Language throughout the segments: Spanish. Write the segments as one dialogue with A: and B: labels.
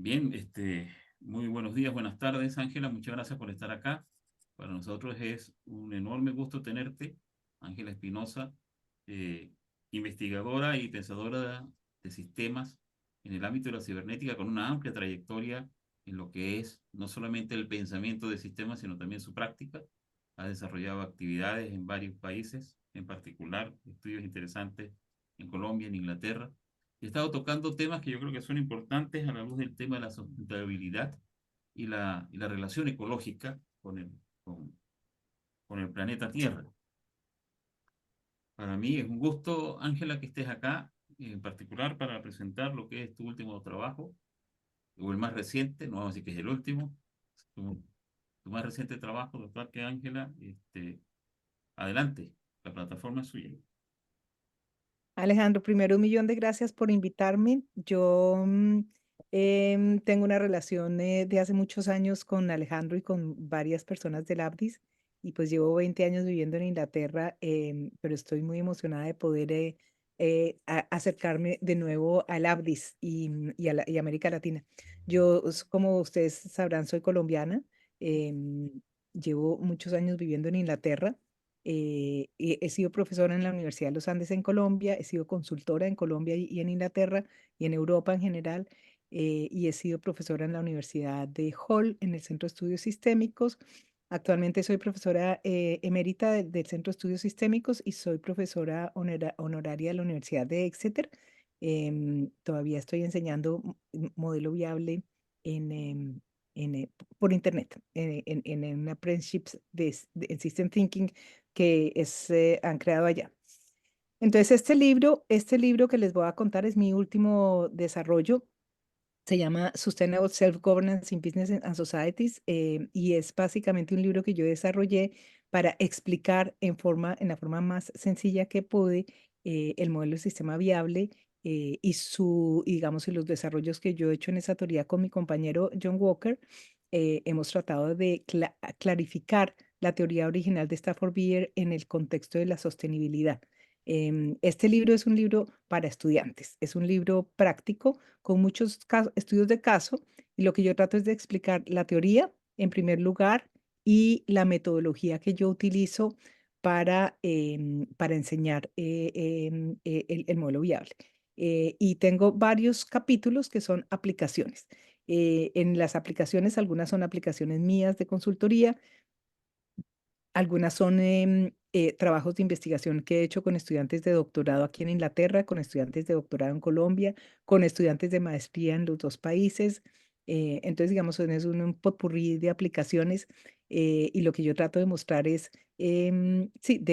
A: Bien, muy buenos días, buenas tardes, Ángela. Muchas gracias por estar acá. Para nosotros es un enorme gusto tenerte, Ángela Espinosa, eh, investigadora y pensadora de sistemas en el ámbito de la cibernética, con una amplia trayectoria en lo que es no solamente el pensamiento de sistemas, sino también su práctica. Ha desarrollado actividades en varios países, en particular estudios interesantes en Colombia, en Inglaterra. He estado tocando temas que yo creo que son importantes a la luz del tema de la sustentabilidad y la relación ecológica con, con el planeta Tierra. Para mí es un gusto, Ángela, que estés acá, en particular para presentar lo que es tu último trabajo, o el más reciente, no vamos a decir que es el último, tu, tu más reciente trabajo, doctor que Ángela, adelante, la plataforma es suya.
B: Alejandro, primero un millón de gracias por invitarme. Yo tengo una relación de hace muchos años con Alejandro y con varias personas del Abdis y pues llevo 20 años viviendo en Inglaterra, pero estoy muy emocionada de poder acercarme de nuevo al Abdis y América Latina. Yo, como ustedes sabrán, soy colombiana. Llevo muchos años viviendo en Inglaterra. He sido profesora en la Universidad de los Andes en Colombia, he sido consultora en Colombia y en Inglaterra y en Europa en general, y he sido profesora en la Universidad de Hull, en el Centro de Estudios Sistémicos. Actualmente soy profesora emérita del Centro de Estudios Sistémicos y soy profesora honoraria de la Universidad de Exeter. Todavía estoy enseñando modelo viable en, por internet, en un apprenticeship en System Thinking han creado allá. Entonces, este libro que les voy a contar es mi último desarrollo. Se llama Sustainable Self-Governance in Business and Societies, y es básicamente un libro que yo desarrollé para explicar en la forma más sencilla que pude, el modelo de sistema viable, digamos, y los desarrollos que yo he hecho en esa teoría con mi compañero John Walker. Hemos tratado de clarificar la teoría original de Stafford Beer en el contexto de la sostenibilidad. Este libro es un libro para estudiantes, es un libro práctico con muchos estudios de caso, y lo que yo trato es de explicar la teoría en primer lugar y la metodología que yo utilizo para enseñar el modelo viable. Y tengo varios capítulos que son aplicaciones. En las aplicaciones, algunas son aplicaciones mías de consultoría, algunas son trabajos de investigación que he hecho con estudiantes de doctorado aquí en Inglaterra, con estudiantes de doctorado en Colombia, con estudiantes de maestría en los dos países. Entonces, digamos, es un potpurrí de aplicaciones, y lo que yo trato de mostrar es, sí,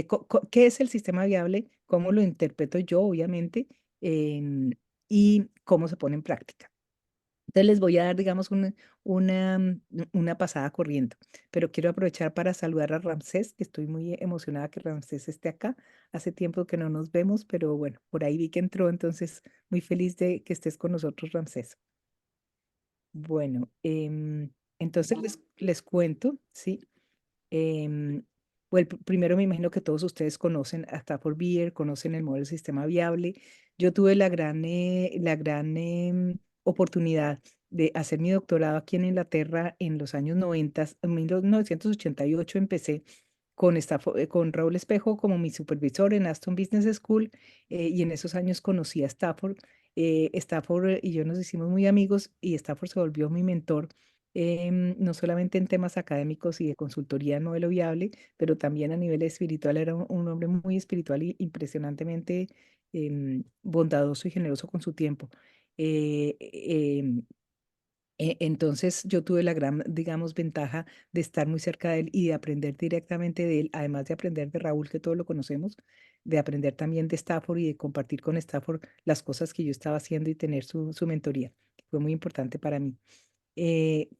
B: qué es el sistema viable, cómo lo interpreto yo, obviamente, y cómo se pone en práctica. Entonces les voy a dar, digamos, una pasada corriendo, pero quiero aprovechar para saludar a Ramsés, que estoy muy emocionada que Ramsés esté acá. Hace tiempo que no nos vemos, pero bueno, por ahí vi que entró, entonces muy feliz de que estés con nosotros, Ramsés. Bueno, entonces les cuento, ¿sí? Em, bueno, primero me imagino que todos ustedes conocen a Stafford Beer, conocen el modelo de sistema viable. Yo tuve la gran oportunidad de hacer mi doctorado aquí en Inglaterra en los años 90. En 1988 empecé con Raúl Espejo como mi supervisor en Aston Business School, y en esos años conocí a Stafford. Stafford y yo nos hicimos muy amigos y Stafford se volvió mi mentor, no solamente en temas académicos y de consultoría en modelo viable, pero también a nivel espiritual. Era un hombre muy espiritual y impresionantemente bondadoso y generoso con su tiempo. Entonces yo tuve la gran, digamos, ventaja de estar muy cerca de él y de aprender directamente de él, además de aprender de Raúl, que todos lo conocemos, de aprender también de Stafford y de compartir con Stafford las cosas que yo estaba haciendo y tener su mentoría. Fue muy importante para mí.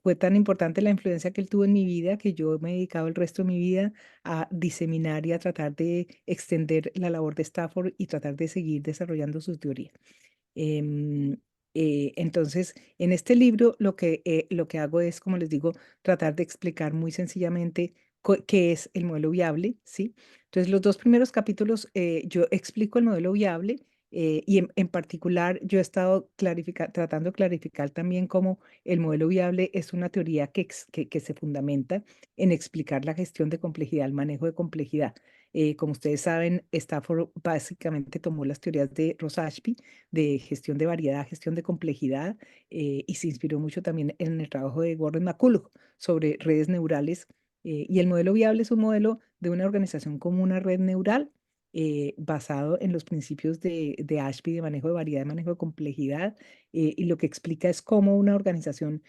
B: Fue tan importante la influencia que él tuvo en mi vida que yo me he dedicado el resto de mi vida a diseminar y a tratar de extender la labor de Stafford y tratar de seguir desarrollando su teoría. Em, entonces, en este libro lo que hago es, como les digo, tratar de explicar muy sencillamente qué es el modelo viable, ¿sí? Entonces, los dos primeros capítulos, yo explico el modelo viable, Y en particular, yo he estado tratando de clarificar también cómo el modelo viable es una teoría que se fundamenta en explicar la gestión de complejidad, el manejo de complejidad. Como ustedes saben, Stafford básicamente tomó las teorías de Ross Ashby de gestión de variedad, gestión de complejidad, y se inspiró mucho también en el trabajo de Warren McCulloch sobre redes neurales. Y el modelo viable es un modelo de una organización como una red neural basado en los principios de Ashby de manejo de variedad, de manejo de complejidad, y lo que explica es cómo una organización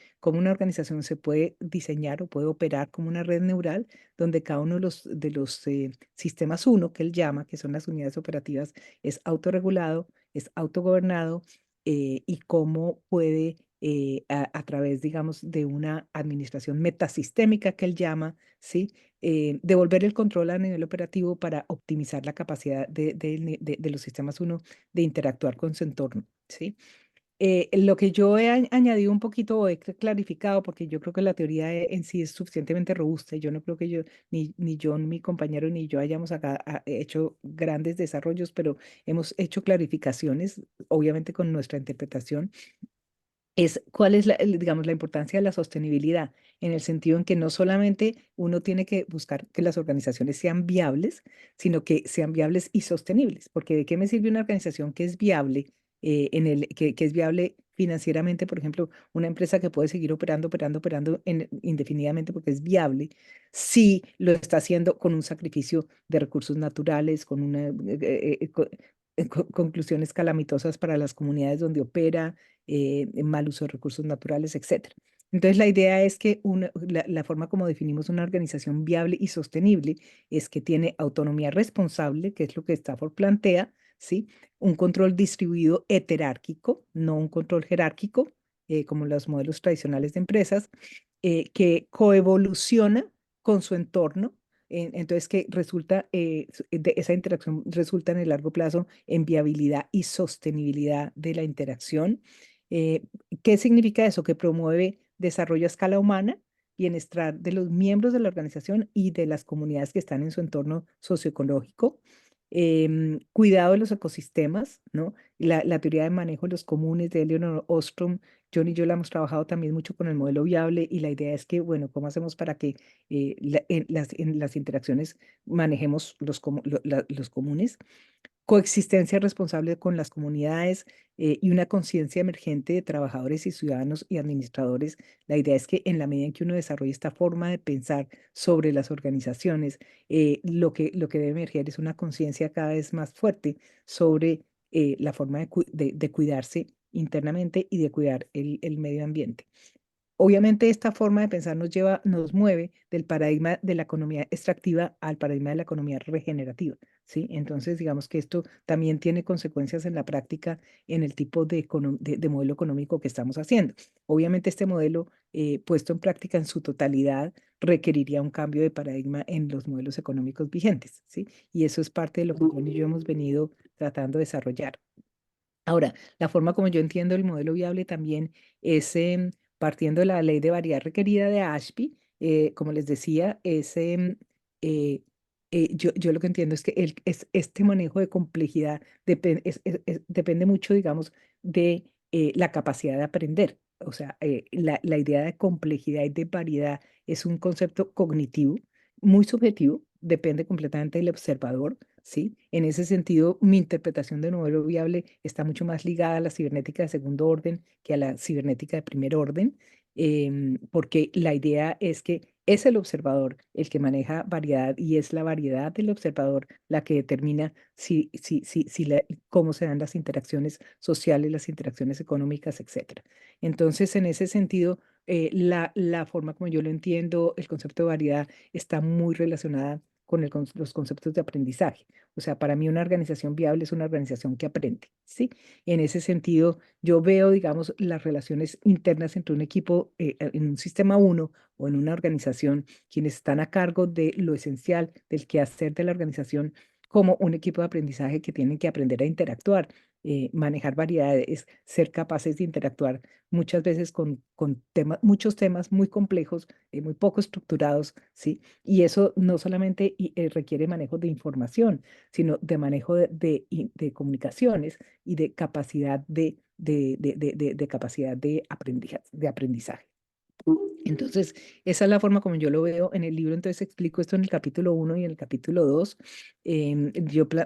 B: se puede diseñar o puede operar como una red neural, donde cada uno de los sistemas uno, que él llama, que son las unidades operativas, es autorregulado, es autogobernado, y cómo puede, a través, digamos, de una administración metasistémica que él llama, ¿sí? Devolver el control a nivel operativo para optimizar la capacidad de los sistemas uno de interactuar con su entorno, ¿sí? Lo que yo he añadido un poquito o he clarificado, porque yo creo que la teoría en sí es suficientemente robusta y yo no creo que ni yo, ni mi compañero, ni yo hayamos acá hecho grandes desarrollos, pero hemos hecho clarificaciones, obviamente con nuestra interpretación es cuál es digamos, la importancia de la sostenibilidad, en el sentido en que no solamente uno tiene que buscar que las organizaciones sean viables, sino que sean viables y sostenibles, porque ¿de qué me sirve una organización que es viable, que es viable financieramente? Por ejemplo, una empresa que puede seguir operando indefinidamente porque es viable, si lo está haciendo con un sacrificio de recursos naturales, con conclusiones calamitosas para las comunidades donde opera, mal uso de recursos naturales, etcétera. Entonces, la idea es que la forma como definimos una organización viable y sostenible es que tiene autonomía responsable, que es lo que Stafford plantea, ¿sí? Un control distribuido heterárquico, no un control jerárquico, como los modelos tradicionales de empresas, que coevoluciona con su entorno. Entonces, que resulta, esa interacción resulta en el largo plazo en viabilidad y sostenibilidad de la interacción. Eh, ¿Qué significa eso? Que promueve desarrollo a escala humana, bienestar de los miembros de la organización y de las comunidades que están en su entorno socioecológico, cuidado de los ecosistemas, ¿no? La teoría de manejo de los comunes de Eleanor Ostrom, John y yo la hemos trabajado también mucho con el modelo viable, y la idea es que, bueno, ¿cómo hacemos para que en las interacciones manejemos los comunes? Coexistencia responsable con las comunidades, y una conciencia emergente de trabajadores y ciudadanos y administradores. La idea es que en la medida en que uno desarrolle esta forma de pensar sobre las organizaciones, lo que debe emerger es una conciencia cada vez más fuerte sobre la forma de cuidarse internamente y de cuidar el medio ambiente. Obviamente esta forma de pensar nos mueve del paradigma de la economía extractiva al paradigma de la economía regenerativa, ¿sí? Entonces, digamos que esto también tiene consecuencias en la práctica en el tipo de modelo económico que estamos haciendo. Obviamente este modelo, puesto en práctica en su totalidad, requeriría un cambio de paradigma en los modelos económicos vigentes, ¿sí? Y eso es parte de lo que John y yo hemos venido tratando de desarrollar. Ahora, la forma como yo entiendo el modelo viable también es, partiendo de la ley de variedad requerida de Ashby. Como les decía, eh, yo lo que entiendo es que este manejo de complejidad depende mucho, digamos, de la capacidad de aprender. O sea, la idea de complejidad y de variedad es un concepto cognitivo muy subjetivo, depende completamente del observador, ¿sí? En ese sentido, mi interpretación de modelo viable está mucho más ligada a la cibernética de segundo orden que a la cibernética de primer orden, porque la idea es que es el observador el que maneja variedad, y es la variedad del observador la que determina cómo se dan las interacciones sociales, las interacciones económicas, etcétera. Entonces, en ese sentido, la forma como yo lo entiendo, el concepto de variedad está muy relacionada con los conceptos de aprendizaje. O sea, para mí una organización viable es una organización que aprende, ¿sí? En ese sentido, yo veo, digamos, las relaciones internas entre un equipo, en un sistema uno o en una organización, quienes están a cargo de lo esencial del quehacer de la organización, como un equipo de aprendizaje que tienen que aprender a interactuar. manejar variedades, ser capaces de interactuar muchas veces con muchos temas muy complejos, muy poco estructurados, ¿sí? Y eso no solamente requiere manejo de información, sino de manejo de comunicaciones y de capacidad de capacidad de aprendizaje. Entonces, esa es la forma como yo lo veo en el libro. Entonces, explico esto en el capítulo 1 y en el capítulo 2.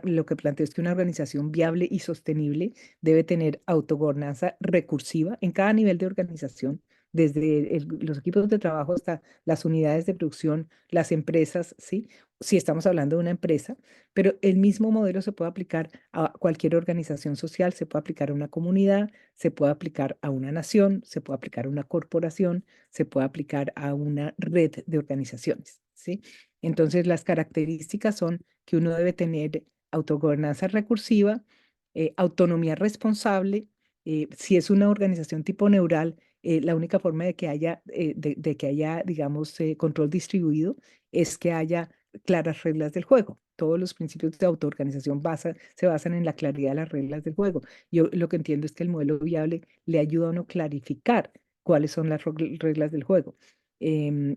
B: Lo que planteo es que una organización viable y sostenible debe tener autogobernanza recursiva en cada nivel de organización, desde los equipos de trabajo hasta las unidades de producción, las empresas, ¿sí? Si estamos hablando de una empresa, pero el mismo modelo se puede aplicar a cualquier organización social, se puede aplicar a una comunidad, se puede aplicar a una nación, se puede aplicar a una corporación, se puede aplicar a una red de organizaciones, ¿sí? Entonces, las características son que uno debe tener autogobernanza recursiva, autonomía responsable. Si es una organización tipo neural, la única forma de que haya, digamos, control distribuido es que haya claras reglas del juego. Todos los principios de autoorganización se basan en la claridad de las reglas del juego. Yo lo que entiendo es que el modelo viable le ayuda a uno clarificar cuáles son las reglas del juego,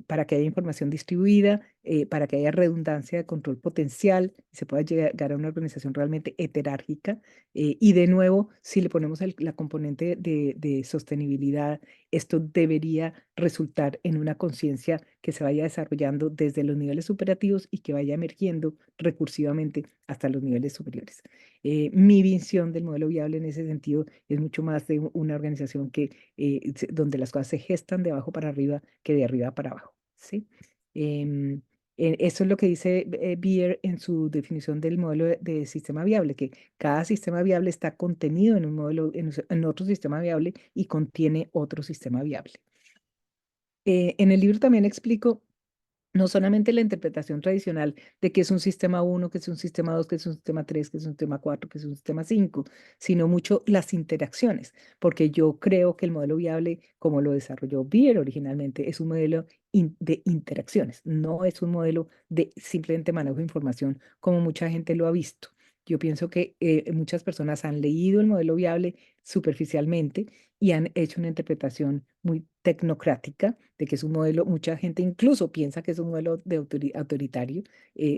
B: para que haya información distribuida, para que haya redundancia de control potencial, y se pueda llegar a una organización realmente heterárquica. Y de nuevo, si le ponemos la componente de sostenibilidad, esto debería resultar en una conciencia que se vaya desarrollando desde los niveles operativos y que vaya emergiendo recursivamente hasta los niveles superiores. Mi visión del modelo viable en ese sentido es mucho más de una organización donde las cosas se gestan de abajo para arriba que de arriba para abajo, ¿sí? Em, Eso es lo que dice Beer en su definición del modelo de sistema viable, que cada sistema viable está contenido en un modelo, en otro sistema viable y contiene otro sistema viable. En el libro también explico no solamente la interpretación tradicional de que es un sistema uno, que es un sistema 2, que es un sistema 3, que es un sistema 4, que es un sistema 5, sino mucho las interacciones, porque yo creo que el modelo viable, como lo desarrolló Beer originalmente, es un modelo de interacciones, no es un modelo de simplemente manejo de información como mucha gente lo ha visto. Yo pienso que muchas personas han leído el modelo viable superficialmente y han hecho una interpretación muy tecnocrática de que es un modelo, mucha gente incluso piensa que es un modelo de autoritario,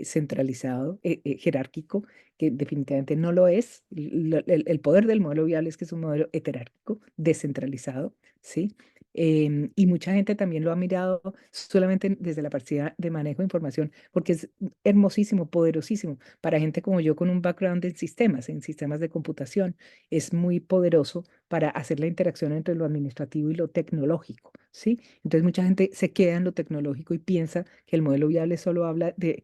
B: centralizado, jerárquico, que definitivamente no lo es. El poder del modelo viable es que es un modelo heterárquico, descentralizado, ¿sí? Y mucha gente también lo ha mirado solamente desde la partida de manejo de información, porque es hermosísimo, poderosísimo. Para gente como yo con un background en sistemas de computación, es muy poderoso para hacer la interacción entre lo administrativo y lo tecnológico, ¿sí? Entonces mucha gente se queda en lo tecnológico y piensa que el modelo viable solo habla de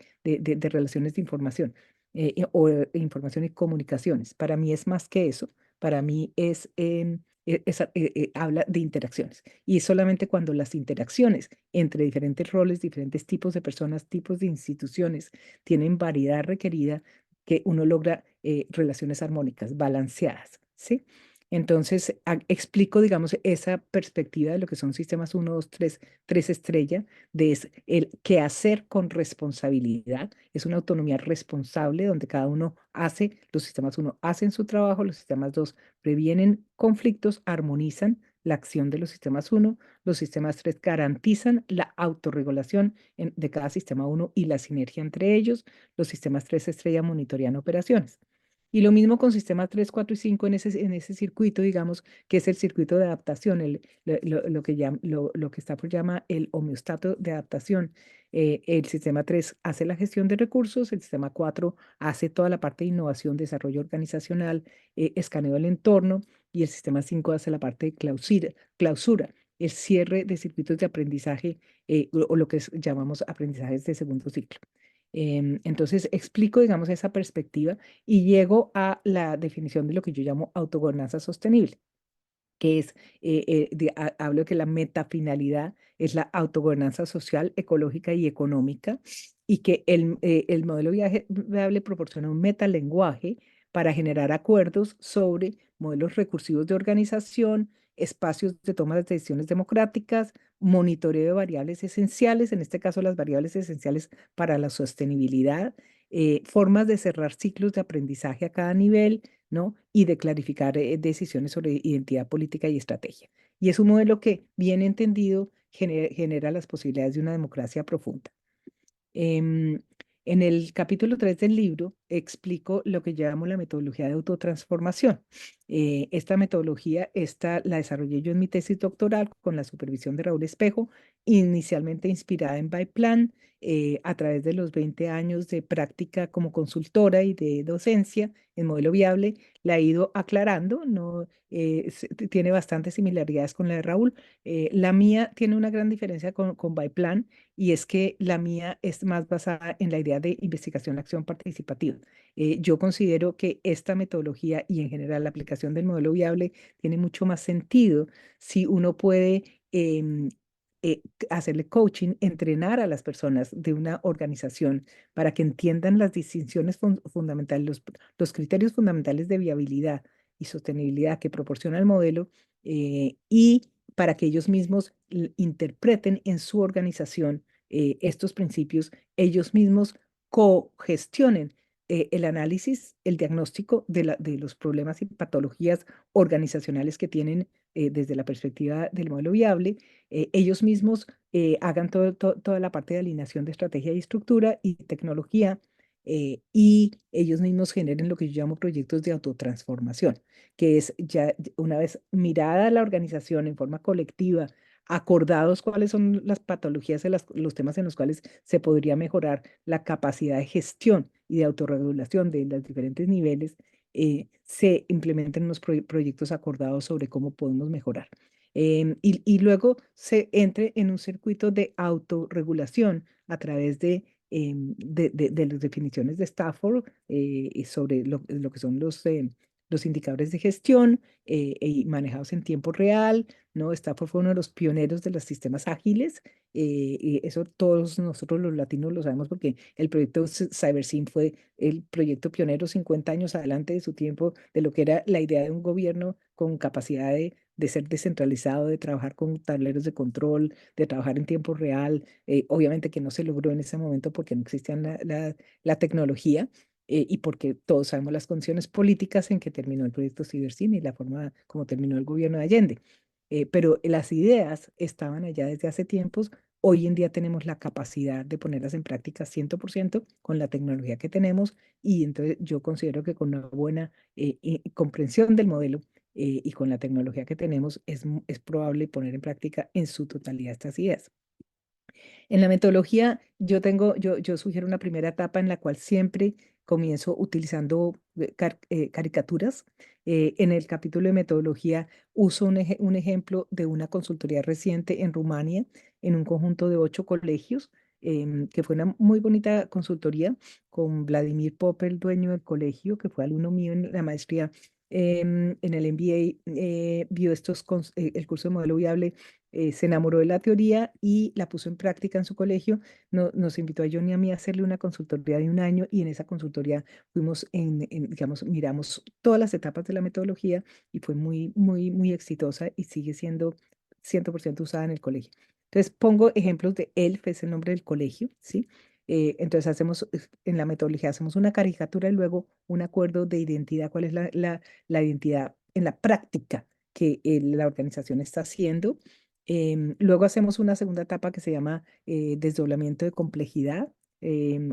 B: relaciones de información, información y comunicaciones. Para mí es más que eso. Para mí habla de interacciones. Y es solamente cuando las interacciones entre diferentes roles, diferentes tipos de personas, tipos de instituciones, tienen variedad requerida, que uno logra relaciones armónicas, balanceadas, ¿sí? Entonces, explico, digamos, esa perspectiva de lo que son sistemas uno 2 3 estrella, el qué hacer con responsabilidad. Es una autonomía responsable donde cada uno hace, los sistemas uno hacen su trabajo, los sistemas 2 previenen conflictos, armonizan la acción de los sistemas uno, los sistemas 3 garantizan la autorregulación de cada sistema uno y la sinergia entre ellos, los sistemas 3 estrella monitorean operaciones. Y lo mismo con sistemas 3 4 y 5 en ese circuito, digamos, que es el circuito de adaptación, lo que está por llamar el homeostato de adaptación. El sistema 3 hace la gestión de recursos, el sistema 4 hace toda la parte de innovación, desarrollo organizacional, escaneo del entorno, y el sistema 5 hace la parte de clausura, el cierre de circuitos de aprendizaje, o lo que llamamos aprendizajes de segundo ciclo. Entonces, explico, digamos, esa perspectiva y llego a la definición de lo que yo llamo autogobernanza sostenible, que es, hablo de que la metafinalidad es la autogobernanza social, ecológica y económica, y que el modelo viable proporciona un metalenguaje para generar acuerdos sobre modelos recursivos de organización, espacios de toma de decisiones democráticas, monitoreo de variables esenciales, en este caso las variables esenciales para la sostenibilidad, formas de cerrar ciclos de aprendizaje a cada nivel, ¿no? Y de clarificar decisiones sobre identidad política y estrategia. Y es un modelo que, bien entendido, genera las posibilidades de una democracia profunda. Em, en el capítulo 3 del libro explico lo que llamo la metodología de autotransformación. Esta metodología la desarrollé yo en mi tesis doctoral con la supervisión de Raúl Espejo, inicialmente inspirada en Byplan. A través de los 20 años de práctica como consultora y de docencia en modelo viable, la he ido aclarando, ¿no? Tiene bastantes similaridades con la de Raúl. La mía tiene una gran diferencia con Byplan, y es que la mía es más basada en la idea de investigación-acción participativa. Yo considero que esta metodología y en general la aplicación del modelo viable tiene mucho más sentido si uno puede hacerle coaching, entrenar a las personas de una organización para que entiendan las distinciones fundamentales, los criterios fundamentales de viabilidad y sostenibilidad que proporciona el modelo, y para que ellos mismos interpreten en su organización estos principios, ellos mismos cogestionen el análisis, el diagnóstico de los problemas y patologías organizacionales que tienen desde la perspectiva del modelo viable. Ellos mismos hagan toda la parte de alineación de estrategia y estructura y tecnología, y ellos mismos generen lo que yo llamo proyectos de autotransformación, que es ya una vez mirada la organización en forma colectiva, acordados cuáles son las patologías y los temas en los cuales se podría mejorar la capacidad de gestión y de autorregulación de los diferentes niveles, se implementen unos proyectos acordados sobre cómo podemos mejorar. Y luego se entre en un circuito de autorregulación a través de las definiciones de Stafford, y sobre lo que son los indicadores de gestión, y manejados en tiempo real, ¿no? Stafford fue uno de los pioneros de los sistemas ágiles, y eso todos nosotros los latinos lo sabemos porque el proyecto CyberSyn fue el proyecto pionero 50 años adelante de su tiempo, de lo que era la idea de un gobierno con capacidad de ser descentralizado, de trabajar con tableros de control, de trabajar en tiempo real. Obviamente que no se logró en ese momento porque no existía la tecnología, y porque todos sabemos las condiciones políticas en que terminó el proyecto CiberSyn y la forma como terminó el gobierno de Allende. Pero las ideas estaban allá desde hace tiempos. Hoy en día tenemos la capacidad de ponerlas en práctica 100% con la tecnología que tenemos, y entonces yo considero que con una buena comprensión del modelo, y con la tecnología que tenemos es probable poner en práctica en su totalidad estas ideas. En la metodología, yo sugiero una primera etapa en la cual siempre comienzo utilizando caricaturas. En el capítulo de metodología uso un ejemplo de una consultoría reciente en Rumania, en un conjunto de 8 colegios, que fue una muy bonita consultoría con Vladimir Popper, el dueño del colegio, que fue alumno mío en la maestría. En el MBA, vio el curso de modelo viable, se enamoró de la teoría y la puso en práctica en su colegio. Nos invitó a John y a mí a hacerle una consultoría de un año, y en esa consultoría fuimos digamos, miramos todas las etapas de la metodología, y fue muy, muy, muy exitosa y sigue siendo 100% usada en el colegio. Entonces pongo ejemplos de ELF, es el nombre del colegio, ¿sí? Entonces en la metodología hacemos una caricatura y luego un acuerdo de identidad, cuál es la identidad en la práctica que la organización está haciendo. Luego hacemos una segunda etapa que se llama desdoblamiento de complejidad,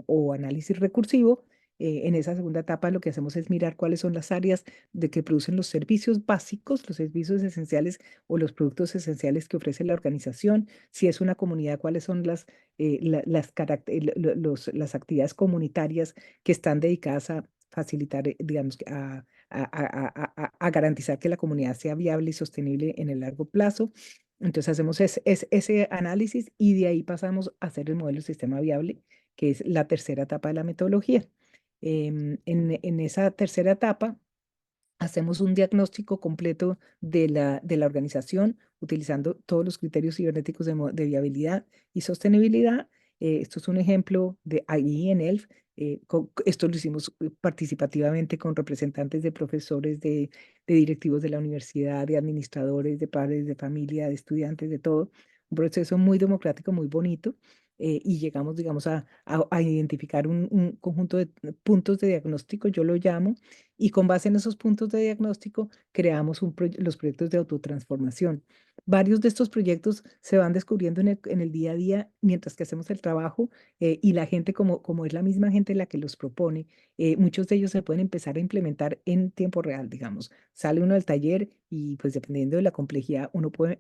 B: o análisis recursivo. En esa segunda etapa lo que hacemos es mirar cuáles son las áreas de que producen los servicios básicos, los servicios esenciales o los productos esenciales que ofrece la organización. Si es una comunidad, cuáles son las actividades comunitarias que están dedicadas a facilitar, digamos, a garantizar que la comunidad sea viable y sostenible en el largo plazo. Entonces hacemos ese análisis, y de ahí pasamos a hacer el modelo de sistema viable, que es la tercera etapa de la metodología. En esa tercera etapa hacemos un diagnóstico completo de la organización utilizando todos los criterios cibernéticos de viabilidad y sostenibilidad. Esto es un ejemplo de ahí en ELF. Esto lo hicimos participativamente con representantes de profesores, de directivos de la universidad, de administradores, de padres de familia, de estudiantes, de todo. Un proceso muy democrático, muy bonito. y llegamos, digamos, a identificar un conjunto de puntos de diagnóstico, yo lo llamo, y con base en esos puntos de diagnóstico creamos los proyectos de autotransformación. Varios de estos proyectos se van descubriendo en el día a día mientras que hacemos el trabajo, y la gente, como es la misma gente la que los propone, muchos de ellos se pueden empezar a implementar en tiempo real, digamos. Sale uno del taller y pues dependiendo de la complejidad, uno puede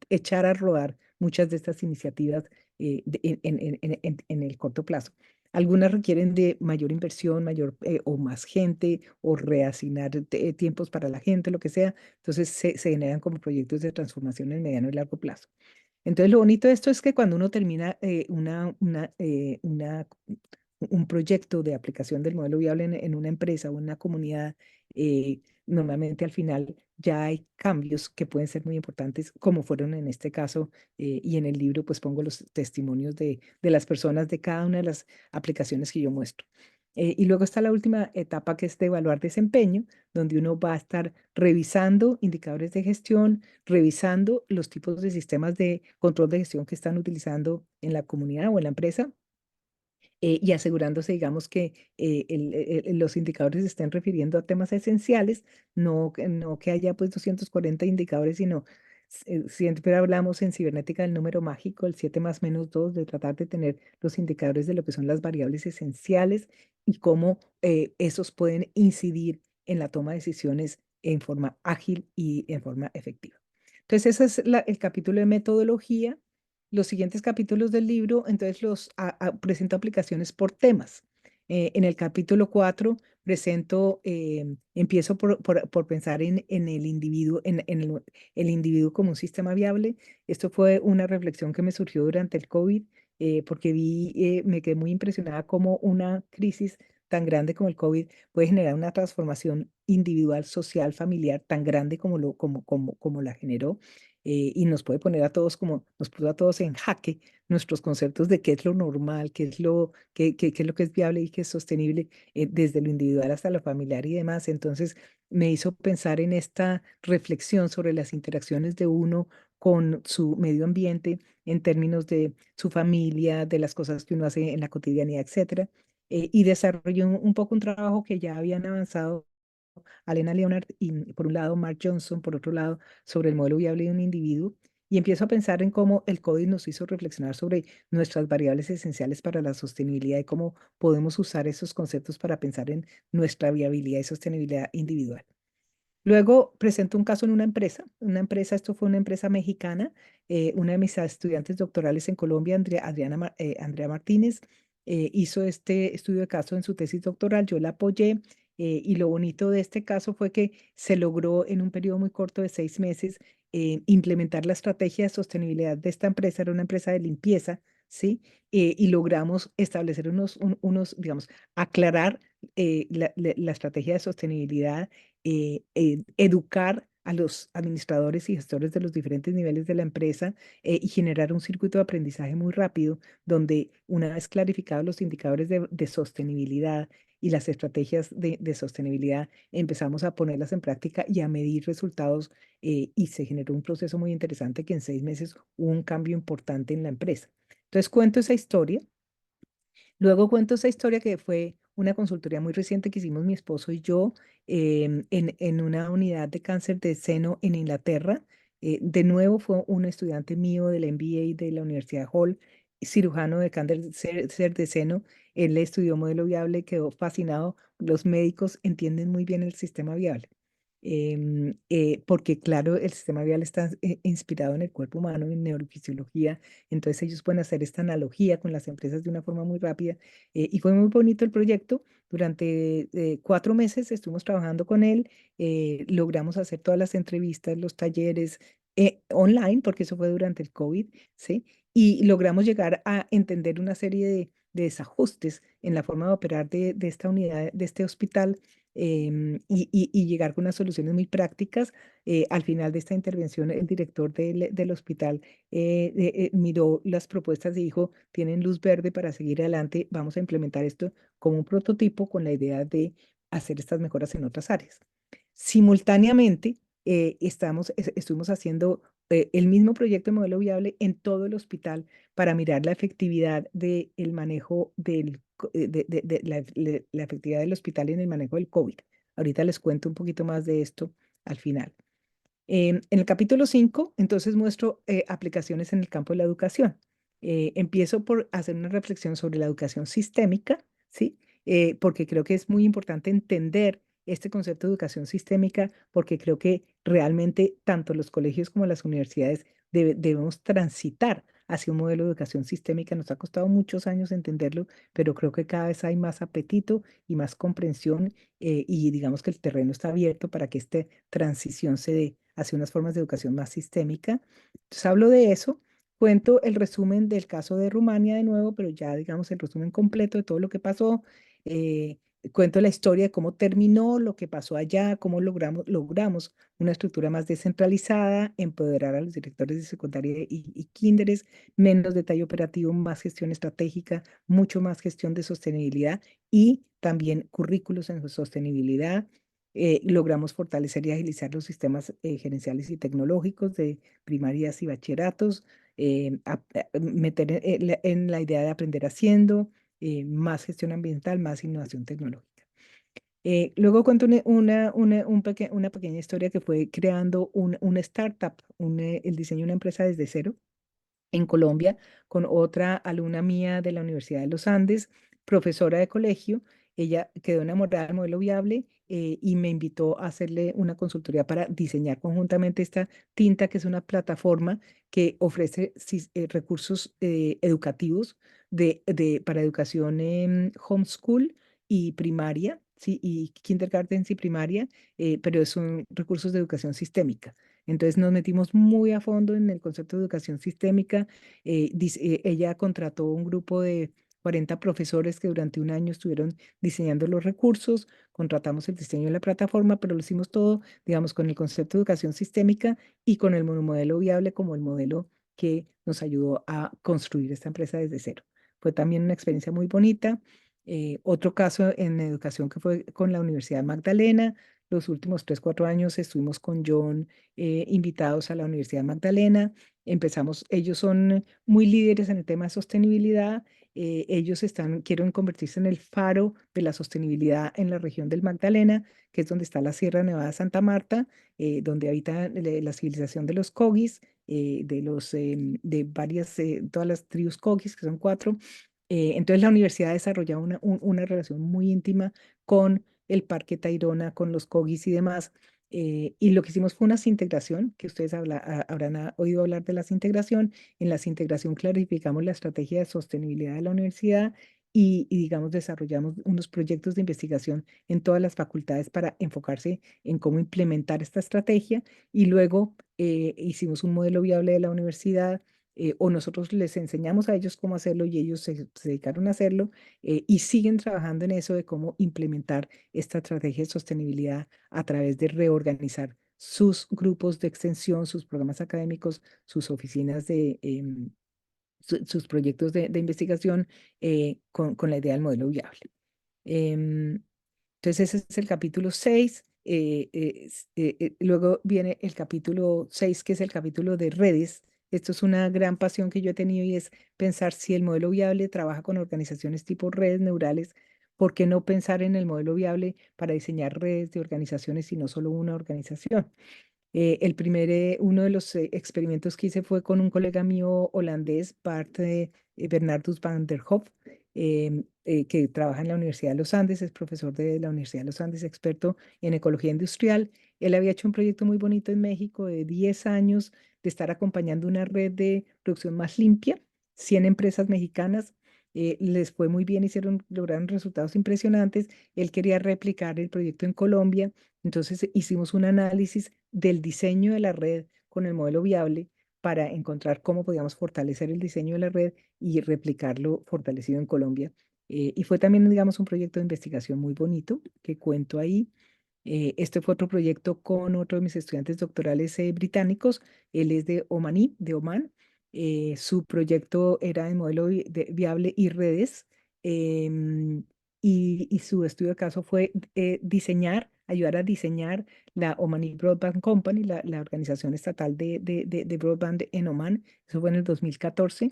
B: echar a rodar muchas de estas iniciativas en el corto plazo. Algunas requieren de mayor inversión, mayor o más gente, o reasignar tiempos para la gente, lo que sea. Entonces se generan como proyectos de transformación en mediano y largo plazo. Entonces, lo bonito de esto es que cuando uno termina un proyecto de aplicación del modelo viable en una empresa o en una comunidad, normalmente al final ya hay cambios que pueden ser muy importantes, como fueron en este caso, y en el libro pues pongo los testimonios de las personas de cada una de las aplicaciones que yo muestro. Y luego está la última etapa, que es de evaluar desempeño, donde uno va a estar revisando indicadores de gestión, revisando los tipos de sistemas de control de gestión que están utilizando en la comunidad o en la empresa, y asegurándose, digamos, que los indicadores se estén refiriendo a temas esenciales, no que haya pues 240 indicadores, sino siempre hablamos en cibernética del número mágico, el 7 más menos 2, de tratar de tener los indicadores de lo que son las variables esenciales y cómo esos pueden incidir en la toma de decisiones en forma ágil y en forma efectiva. Entonces, ese es el capítulo de metodología. Los siguientes capítulos del libro, entonces presento aplicaciones por temas. En el capítulo 4 empiezo por pensar en el individuo, el individuo como un sistema viable. Esto fue una reflexión que me surgió durante el COVID, porque me quedé muy impresionada cómo una crisis tan grande como el COVID puede generar una transformación individual, social, familiar tan grande como la generó, y nos puede poner a todos nos puso a todos en jaque nuestros conceptos de qué es lo normal, qué es lo que es viable y qué es sostenible, desde lo individual hasta lo familiar y demás. Entonces me hizo pensar en esta reflexión sobre las interacciones de uno con su medio ambiente en términos de su familia, de las cosas que uno hace en la cotidianidad, etcétera. Y desarrollé un poco un trabajo que ya habían avanzado Alena Leonard y por un lado Mark Johnson, por otro lado, sobre el modelo viable de un individuo. Y empiezo a pensar en cómo el COVID nos hizo reflexionar sobre nuestras variables esenciales para la sostenibilidad y cómo podemos usar esos conceptos para pensar en nuestra viabilidad y sostenibilidad individual. Luego presento un caso en esto fue una empresa mexicana, una de mis estudiantes doctorales en Colombia, Andrea Martínez, hizo este estudio de caso en su tesis doctoral, yo la apoyé, y lo bonito de este caso fue que se logró en un periodo muy corto de 6 meses implementar la estrategia de sostenibilidad de esta empresa. Era una empresa de limpieza, ¿sí? Y logramos establecer digamos, aclarar la estrategia de sostenibilidad, educar a los administradores y gestores de los diferentes niveles de la empresa, y generar un circuito de aprendizaje muy rápido, donde una vez clarificados los indicadores de sostenibilidad y las estrategias de sostenibilidad, empezamos a ponerlas en práctica y a medir resultados, y se generó un proceso muy interesante que en 6 meses hubo un cambio importante en la empresa. Entonces cuento esa historia. Luego cuento esa historia que fue una consultoría muy reciente que hicimos mi esposo y yo, en una unidad de cáncer de seno en Inglaterra. De nuevo fue un estudiante mío del MBA de la Universidad Hall, cirujano de cáncer de seno. Él estudió modelo viable, quedó fascinado. Los médicos entienden muy bien el sistema viable. Porque claro, el sistema vial está inspirado en el cuerpo humano, en neurofisiología. Entonces ellos pueden hacer esta analogía con las empresas de una forma muy rápida, y fue muy bonito el proyecto. Durante 4 meses estuvimos trabajando con él, logramos hacer todas las entrevistas, los talleres online, porque eso fue durante el COVID, ¿sí? Y logramos llegar a entender una serie de desajustes en la forma de operar de esta unidad, de este hospital, y llegar con unas soluciones muy prácticas. Al final de esta intervención, el director del hospital miró las propuestas y dijo: tienen luz verde para seguir adelante, vamos a implementar esto como un prototipo con la idea de hacer estas mejoras en otras áreas. Simultáneamente, estuvimos haciendo el mismo proyecto de modelo viable en todo el hospital para mirar la efectividad del manejo la efectividad del hospital en el manejo del COVID. Ahorita les cuento un poquito más de esto al final. En el capítulo 5, entonces muestro aplicaciones en el campo de la educación. Empiezo por hacer una reflexión sobre la educación sistémica, ¿sí? Porque creo que es muy importante entender este concepto de educación sistémica, porque creo que realmente tanto los colegios como las universidades debemos transitar hacia un modelo de educación sistémica. Nos ha costado muchos años entenderlo, pero creo que cada vez hay más apetito y más comprensión y digamos que el terreno está abierto para que esta transición se dé hacia unas formas de educación más sistémica. Entonces hablo de eso, cuento el resumen del caso de Rumania de nuevo, pero ya digamos el resumen completo de todo lo que pasó. eh, Cuento la historia de cómo terminó, lo que pasó allá, cómo logramos una estructura más descentralizada, empoderar a los directores de secundaria y kinderes, menos detalle operativo, más gestión estratégica, mucho más gestión de sostenibilidad y también currículos en sostenibilidad. Logramos fortalecer y agilizar los sistemas gerenciales y tecnológicos de primarias y bachilleratos, meter en la idea de aprender haciendo, más gestión ambiental, más innovación tecnológica. Luego cuento una pequeña historia que fue creando una startup, el diseño de una empresa desde cero en Colombia con otra alumna mía de la Universidad de los Andes, profesora de colegio. Ella quedó enamorada del modelo viable y me invitó a hacerle una consultoría para diseñar conjuntamente esta tinta, que es una plataforma que ofrece recursos educativos para educación en homeschool y primaria, ¿sí? Y kindergarten y primaria, pero son recursos de educación sistémica. Entonces nos metimos muy a fondo en el concepto de educación sistémica. Ella contrató un grupo de 40 profesores que durante un año estuvieron diseñando los recursos, contratamos el diseño de la plataforma, pero lo hicimos todo, digamos, con el concepto de educación sistémica y con el monomodelo viable como el modelo que nos ayudó a construir esta empresa desde cero. Fue también una experiencia muy bonita. Otro caso en educación que fue con la Universidad Magdalena. Los últimos 3, 4 años estuvimos con John invitados a la Universidad Magdalena. Ellos son muy líderes en el tema de sostenibilidad. Ellos quieren convertirse en el faro de la sostenibilidad en la región del Magdalena, que es donde está la Sierra Nevada de Santa Marta, donde habita la civilización de los Kogis, de todas las tribus Kogis, que son 4. Entonces la universidad ha desarrollado una relación muy íntima con el Parque Tayrona, con los Kogis y demás. Y lo que hicimos fue una integración, que ustedes habrán oído hablar de la integración. En la integración clarificamos la estrategia de sostenibilidad de la universidad digamos, desarrollamos unos proyectos de investigación en todas las facultades para enfocarse en cómo implementar esta estrategia. Y luego hicimos un modelo viable de la universidad, o nosotros les enseñamos a ellos cómo hacerlo y ellos se dedicaron a hacerlo y siguen trabajando en eso de cómo implementar esta estrategia de sostenibilidad a través de reorganizar sus grupos de extensión, sus programas académicos, sus oficinas sus proyectos de investigación con la idea del modelo viable. Em, entonces ese es el capítulo 6. Luego viene el capítulo 6, que es el capítulo de redes. Esto es una gran pasión que yo he tenido y es pensar si el modelo viable trabaja con organizaciones tipo redes neurales, ¿por qué no pensar en el modelo viable para diseñar redes de organizaciones y no solo una organización? Uno de los experimentos que hice fue con un colega mío holandés, Bart Bernardus van der Hof, que trabaja en la Universidad de los Andes, es profesor de la Universidad de los Andes, experto en ecología industrial. Él había hecho un proyecto muy bonito en México de 10 años de estar acompañando una red de producción más limpia, 100 empresas mexicanas. Les fue muy bien, lograron resultados impresionantes. Él quería replicar el proyecto en Colombia, entonces hicimos un análisis del diseño de la red con el modelo viable para encontrar cómo podíamos fortalecer el diseño de la red y replicarlo fortalecido en Colombia. Y fue también, digamos, un proyecto de investigación muy bonito que cuento ahí. Este fue otro proyecto con otro de mis estudiantes doctorales británicos. Él es de Omaní, de Oman. Su proyecto era de modelo viable y redes. y su estudio de caso fue ayudar a diseñar la Omani Broadband Company, la organización estatal de broadband en Oman. Eso fue en el 2014.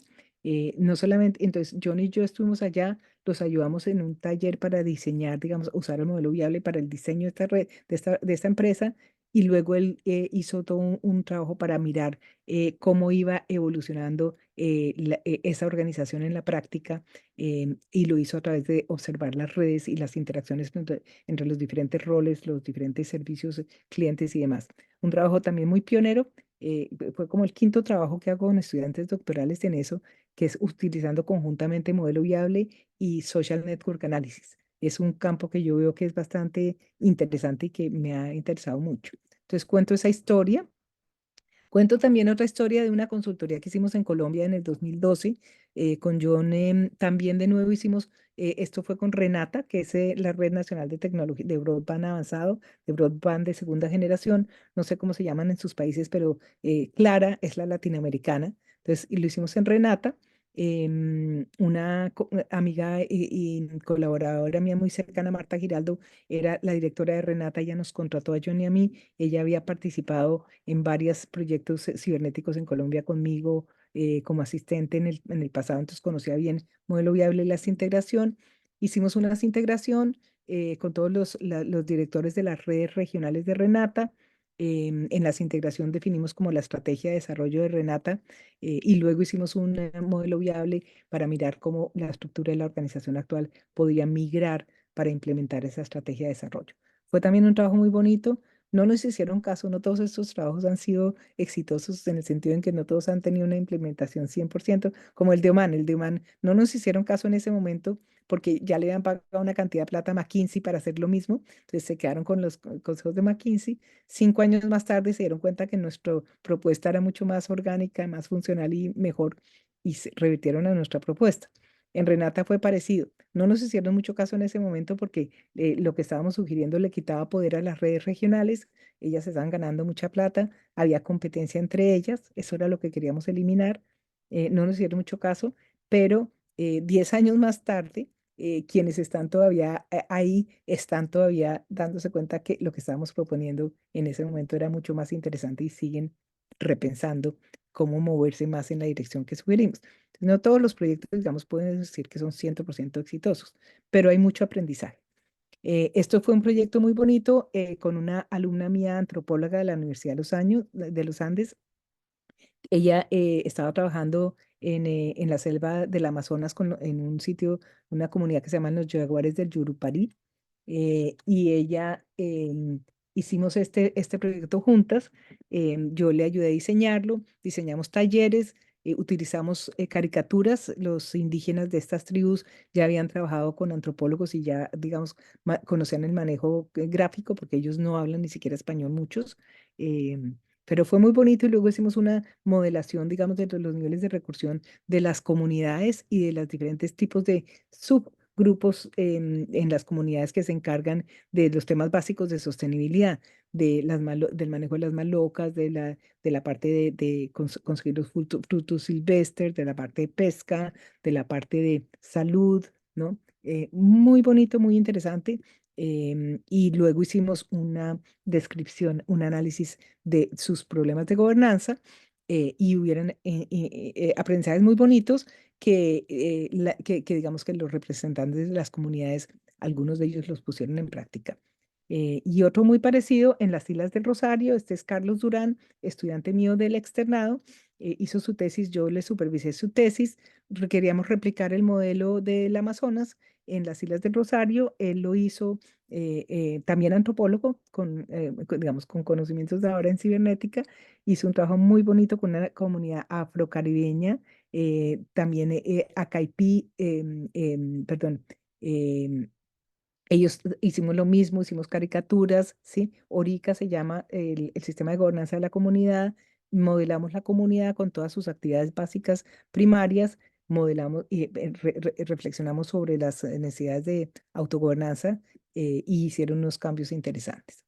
B: No solamente, entonces John y yo estuvimos allá, los ayudamos en un taller para diseñar, digamos, usar el modelo viable para el diseño de esta red, de esta empresa, y luego él hizo todo un trabajo para mirar cómo iba evolucionando esa organización en la práctica, y lo hizo a través de observar las redes y las interacciones entre los diferentes roles, los diferentes servicios, clientes y demás. Un trabajo también muy pionero. Fue como el quinto trabajo que hago con estudiantes doctorales en eso, que es utilizando conjuntamente modelo viable y social network analysis. Es un campo que yo veo que es bastante interesante y que me ha interesado mucho. Entonces cuento esa historia. Cuento también otra historia de una consultoría que hicimos en Colombia en el 2012 con John. También de nuevo hicimos, esto fue con Renata, que es la Red Nacional de Tecnología de Broadband Avanzado, de Broadband de segunda generación. No sé cómo se llaman en sus países, pero Clara es la latinoamericana. Entonces, y lo hicimos en Renata. Una amiga y colaboradora mía muy cercana, Marta Giraldo, era la directora de Renata. Ella nos contrató a John y a mí. Ella había participado en varios proyectos cibernéticos en Colombia conmigo como asistente en el pasado, entonces conocía bien modelo viable y las integración. Hicimos una integración con todos los directores de las redes regionales de Renata. En la integración definimos como la estrategia de desarrollo de Renata, y luego hicimos un modelo viable para mirar cómo la estructura de la organización actual podía migrar para implementar esa estrategia de desarrollo. Fue también un trabajo muy bonito. No nos hicieron caso, no todos estos trabajos han sido exitosos en el sentido en que no todos han tenido una implementación 100%, como el de Oman. El de Oman no nos hicieron caso en ese momento porque ya le habían pagado una cantidad de plata a McKinsey para hacer lo mismo. Entonces se quedaron con los consejos de McKinsey. 5 años más tarde se dieron cuenta que nuestra propuesta era mucho más orgánica, más funcional y mejor, y se revirtieron a nuestra propuesta. En Renata fue parecido. No nos hicieron mucho caso en ese momento porque lo que estábamos sugiriendo le quitaba poder a las redes regionales. Ellas estaban ganando mucha plata, había competencia entre ellas, eso era lo que queríamos eliminar. No nos hicieron mucho caso, pero 10 años más tarde, quienes están todavía ahí están todavía dándose cuenta que lo que estábamos proponiendo en ese momento era mucho más interesante y siguen repensando cómo moverse más en la dirección que sugerimos. No todos los proyectos, digamos, pueden decir que son 100% exitosos, pero hay mucho aprendizaje. Esto fue un proyecto muy bonito con una alumna mía, antropóloga de la Universidad de los Andes. Ella estaba trabajando en la selva del Amazonas en un sitio, una comunidad que se llama los Yaguares del Yurupari, y ella hicimos este proyecto juntas. Yo le ayudé a diseñarlo, diseñamos talleres, utilizamos caricaturas. Los indígenas de estas tribus ya habían trabajado con antropólogos y ya, digamos, conocían el manejo gráfico porque ellos no hablan ni siquiera español muchos. Pero fue muy bonito, y luego hicimos una modelación, digamos, de los niveles de recursión de las comunidades y de los diferentes tipos de subgrupos en las comunidades que se encargan de los temas básicos de sostenibilidad, del manejo de las malocas, de la parte de conseguir los frutos silvestres, de la parte de pesca, de la parte de salud, ¿no? Muy bonito, muy interesante. Y luego hicimos una descripción, un análisis de sus problemas de gobernanza, y hubieran aprendizajes muy bonitos que digamos que los representantes de las comunidades, algunos de ellos los pusieron en práctica. Y otro muy parecido en las Islas del Rosario. Este es Carlos Durán, estudiante mío del externado. Hizo su tesis, yo le supervisé su tesis. Queríamos replicar el modelo del Amazonas en las Islas del Rosario. Él lo hizo también antropólogo, digamos, con conocimientos de ahora en cibernética. Hizo un trabajo muy bonito con una comunidad afrocaribeña, también Acaipí, perdón. Ellos hicimos lo mismo, hicimos caricaturas, ¿sí? Orica se llama el sistema de gobernanza de la comunidad. Modelamos la comunidad con todas sus actividades básicas primarias. Modelamos y reflexionamos sobre las necesidades de autogobernanza, y hicieron unos cambios interesantes.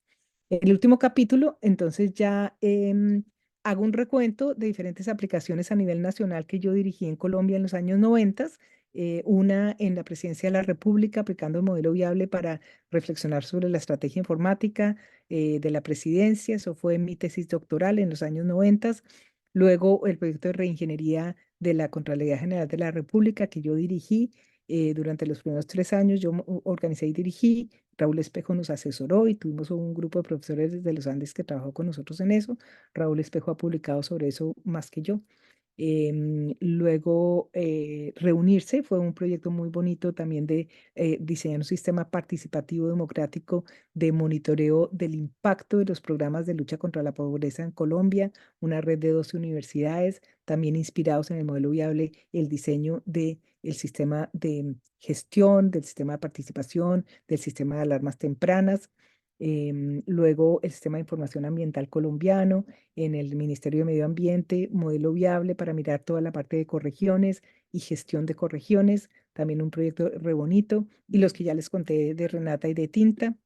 B: El último capítulo, entonces ya hago un recuento de diferentes aplicaciones a nivel nacional que yo dirigí en Colombia en los años 90, una en la Presidencia de la República, aplicando el modelo viable para reflexionar sobre la estrategia informática de la presidencia. Eso fue mi tesis doctoral en los años 90. Luego el proyecto de reingeniería de la Contraloría General de la República que yo dirigí durante los primeros 3 años. Yo organicé y dirigí. Raúl Espejo nos asesoró y tuvimos un grupo de profesores desde los Andes que trabajó con nosotros en eso. Raúl Espejo ha publicado sobre eso más que yo. Luego, Reunirse fue un proyecto muy bonito también de diseñar un sistema participativo democrático de monitoreo del impacto de los programas de lucha contra la pobreza en Colombia, una red de 12 universidades, también inspirados en el modelo viable, el diseño de el sistema de gestión, del sistema de participación, del sistema de alarmas tempranas. Luego, el sistema de información ambiental colombiano en el Ministerio de Medio Ambiente, modelo viable para mirar toda la parte de corregiones y gestión de corregiones, también un proyecto re bonito, y los que ya les conté de Renata y de Tinta.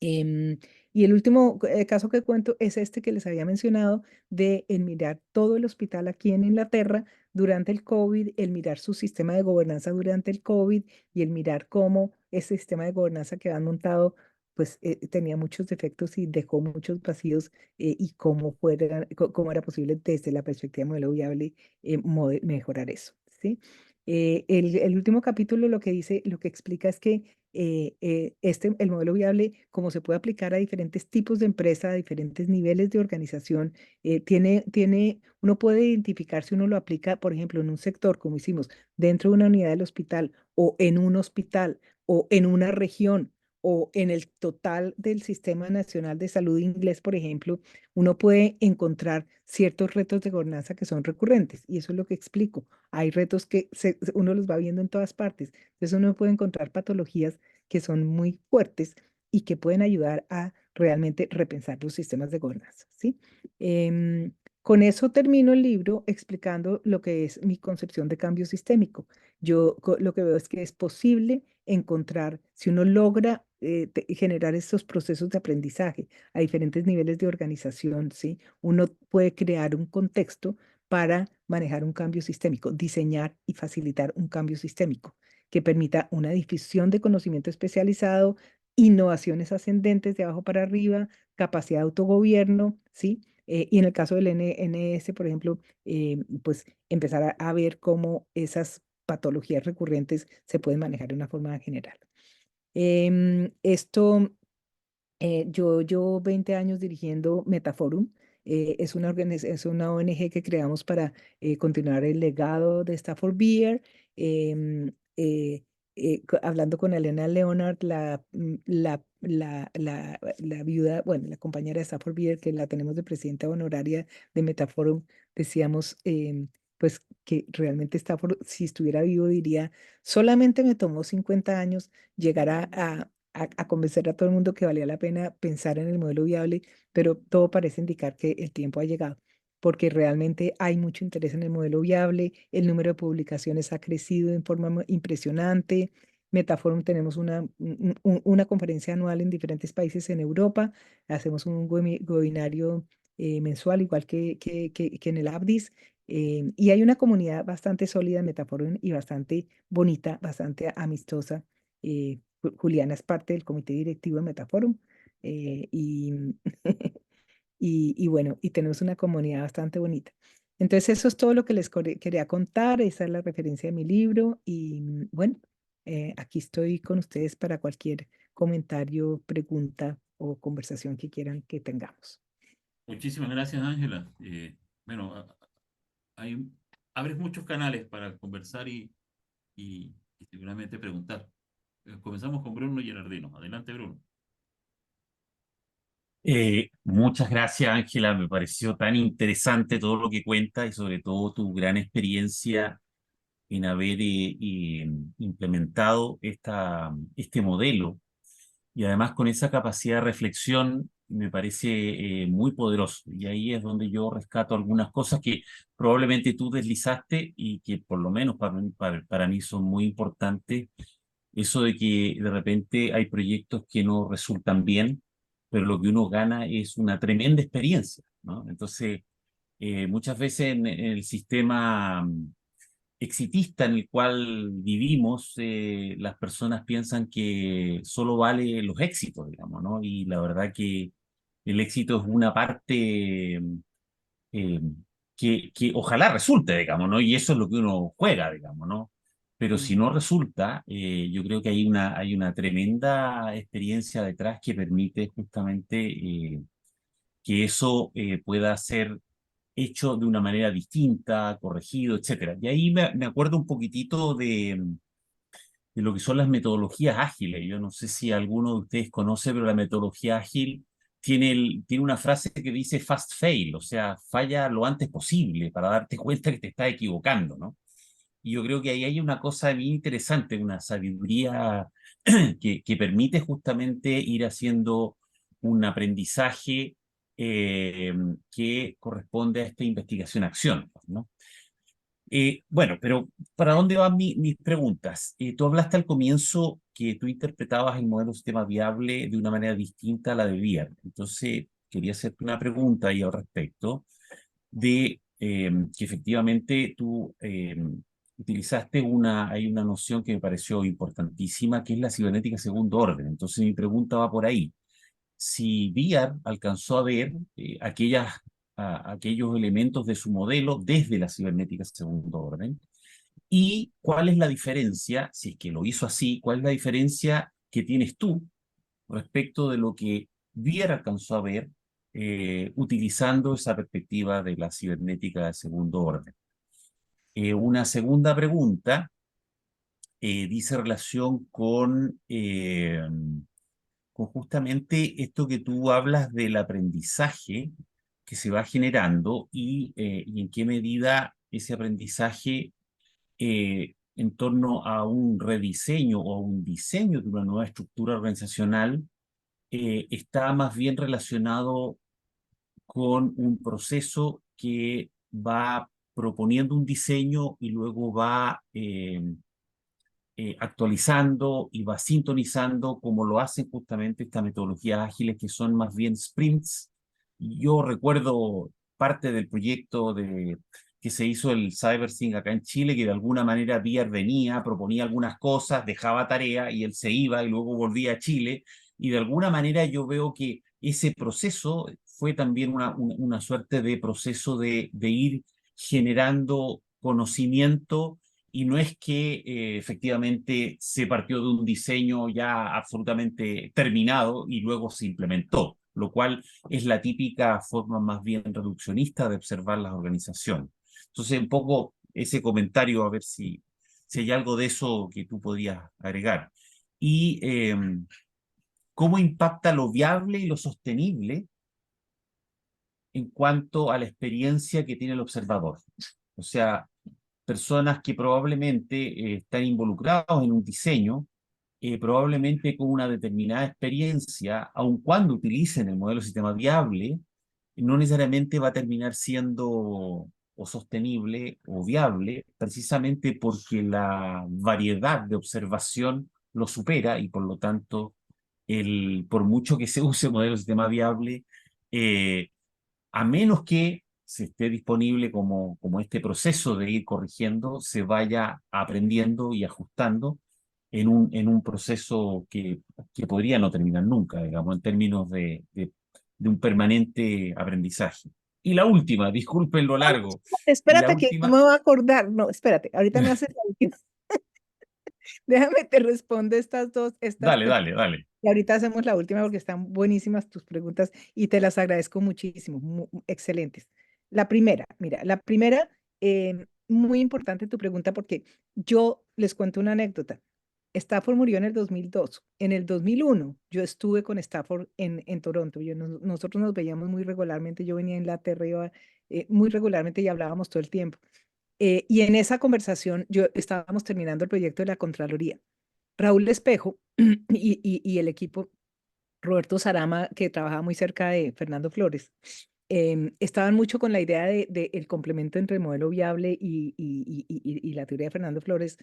B: Y el último caso que cuento es este que les había mencionado de el mirar todo el hospital aquí en Inglaterra durante el COVID, el mirar su sistema de gobernanza durante el COVID y el mirar cómo ese sistema de gobernanza que han montado pues tenía muchos defectos y dejó muchos vacíos y cómo era posible desde la perspectiva de modelo viable mejorar eso, ¿sí? El último capítulo lo que dice, lo que explica es que el modelo viable, como se puede aplicar a diferentes tipos de empresa, a diferentes niveles de organización, uno puede identificar si uno lo aplica, por ejemplo, en un sector, como hicimos, dentro de una unidad del hospital, o en un hospital, o en una región, o en el total del Sistema Nacional de Salud inglés, por ejemplo, uno puede encontrar ciertos retos de gobernanza que son recurrentes, y eso es lo que explico. Hay retos que uno los va viendo en todas partes. Entonces uno puede encontrar patologías que son muy fuertes y que pueden ayudar a realmente repensar los sistemas de gobernanza, ¿sí? Con eso termino el libro explicando lo que es mi concepción de cambio sistémico. Yo lo que veo es que es posible encontrar, si uno logra generar estos procesos de aprendizaje a diferentes niveles de organización, ¿sí? Uno puede crear un contexto para manejar un cambio sistémico, diseñar y facilitar un cambio sistémico que permita una difusión de conocimiento especializado, innovaciones ascendentes de abajo para arriba, capacidad de autogobierno, ¿sí? Y en el caso del NS, por ejemplo, pues empezar a ver cómo esas patologías recurrentes se pueden manejar de una forma general. Esto yo llevo 20 años dirigiendo Metaforum. Es una ONG que creamos para continuar el legado de Stafford Beer. em, Hablando con Elena Leonard, la viuda, bueno, la compañera de Stafford Beer, que la tenemos de presidenta honoraria de Metaforum, decíamos pues que realmente Stafford, si estuviera vivo, diría, solamente me tomó 50 años llegar a convencer a todo el mundo que valía la pena pensar en el modelo viable, pero todo parece indicar que el tiempo ha llegado, porque realmente hay mucho interés en el modelo viable, el número de publicaciones ha crecido de forma impresionante. Metaforum tenemos una conferencia anual en diferentes países en Europa, hacemos un webinario mensual, igual que en el Abdis, y hay una comunidad bastante sólida en Metaforum y bastante bonita, bastante amistosa. Juliana es parte del comité directivo de Metaforum y, y bueno, y tenemos una comunidad bastante bonita. Entonces, eso es todo lo que les quería contar. Esa es la referencia de mi libro y bueno, aquí estoy con ustedes para cualquier comentario, pregunta o conversación que quieran que tengamos.
A: Muchísimas gracias, Ángela. Bueno, hay, abres muchos canales para conversar y seguramente preguntar. Comenzamos con Bruno Gerardino. Adelante, Bruno.
C: Muchas gracias, Ángela. Me pareció tan interesante todo lo que cuenta y sobre todo tu gran experiencia en haber implementado este modelo y además con esa capacidad de reflexión me parece muy poderoso. Y ahí es donde yo rescato algunas cosas que probablemente tú deslizaste y que por lo menos para mí son muy importantes. Eso de que de repente hay proyectos que no resultan bien, pero lo que uno gana es una tremenda experiencia, ¿no? Entonces, muchas veces en el sistema exitista en el cual vivimos, las personas piensan que solo vale los éxitos, digamos, ¿no? Y la verdad que el éxito es una parte eh, que ojalá resulte, digamos, ¿no? Y eso es lo que uno juega, digamos, ¿no? Pero si
B: Mm.
C: no resulta, yo creo que hay una tremenda experiencia detrás que permite justamente que eso pueda ser hecho de una manera distinta, corregido, etcétera. Y ahí me acuerdo un poquitito de lo que son las metodologías ágiles. Yo no sé si alguno de ustedes conoce, pero la metodología ágil tiene una frase que dice fast fail, o sea, falla lo antes posible para darte cuenta que te estás equivocando, ¿no? Y yo creo que ahí hay una cosa bien interesante, una sabiduría que permite justamente ir haciendo un aprendizaje que corresponde a esta investigación-acción, ¿no? Bueno, pero ¿para dónde van mis preguntas? Tú hablaste al comienzo que tú interpretabas el modelo sistema viable de una manera distinta a la de Beer. Entonces, quería hacerte una pregunta ahí al respecto de que efectivamente tú utilizaste hay una noción que me pareció importantísima, que es la cibernética segundo orden. Entonces, mi pregunta va por ahí. Si Beer alcanzó a ver aquellos elementos de su modelo desde la cibernética segundo orden, y cuál es la diferencia, si es que lo hizo así, cuál es la diferencia que tienes tú respecto de lo que Beer alcanzó a ver utilizando esa perspectiva de la cibernética de segundo orden. Una segunda pregunta dice relación con justamente esto que tú hablas del aprendizaje que se va generando y en qué medida ese aprendizaje en torno a un rediseño o a un diseño de una nueva estructura organizacional está más bien relacionado con un proceso que va proponiendo un diseño y luego va actualizando y va sintonizando como lo hacen justamente estas metodologías ágiles que son más bien sprints. Yo recuerdo parte del proyecto que se hizo el CyberSync acá en Chile, que de alguna manera Biar venía, proponía algunas cosas, dejaba tarea y él se iba y luego volvía a Chile. Y de alguna manera yo veo que ese proceso fue también una suerte de proceso de ir generando conocimiento y no es que efectivamente se partió de un diseño ya absolutamente terminado y luego se implementó, lo cual es la típica forma más bien reduccionista de observar las organizaciones. Entonces, un poco ese comentario, a ver si hay algo de eso que tú podías agregar. Y cómo impacta lo viable y lo sostenible en cuanto a la experiencia que tiene el observador. O sea, personas que probablemente están involucrados en un diseño, probablemente con una determinada experiencia, aun cuando utilicen el modelo sistema viable, no necesariamente va a terminar siendo o sostenible o viable, precisamente porque la variedad de observación lo supera y por lo tanto, por mucho que se use el modelo sistema viable, eh, a menos que se esté disponible como este proceso de ir corrigiendo, se vaya aprendiendo y ajustando en un proceso que podría no terminar nunca, digamos, en términos de un permanente aprendizaje. Y la última, disculpen lo
B: Ah, no,
C: largo, y la
B: espérate que no
C: última,
B: me voy a acordar. No, espérate, ahorita me haces la última. Déjame te respondo estas dos,
C: dale, dale, dale.
B: y ahorita hacemos la última porque están buenísimas tus preguntas y te las agradezco muchísimo, excelentes. La primera, mira, la primera, muy importante tu pregunta porque yo les cuento una anécdota. Stafford murió en el 2002. En el 2001 yo estuve con Stafford en Toronto. Nosotros nos veíamos muy regularmente. Yo venía a Inglaterra, iba, muy regularmente y hablábamos todo el tiempo. Y en esa conversación estábamos terminando el proyecto de la Contraloría. Raúl Espejo y el equipo, Roberto Sarama, que trabajaba muy cerca de Fernando Flores, estaban mucho con la idea de el complemento entre el modelo viable y la teoría de Fernando Flores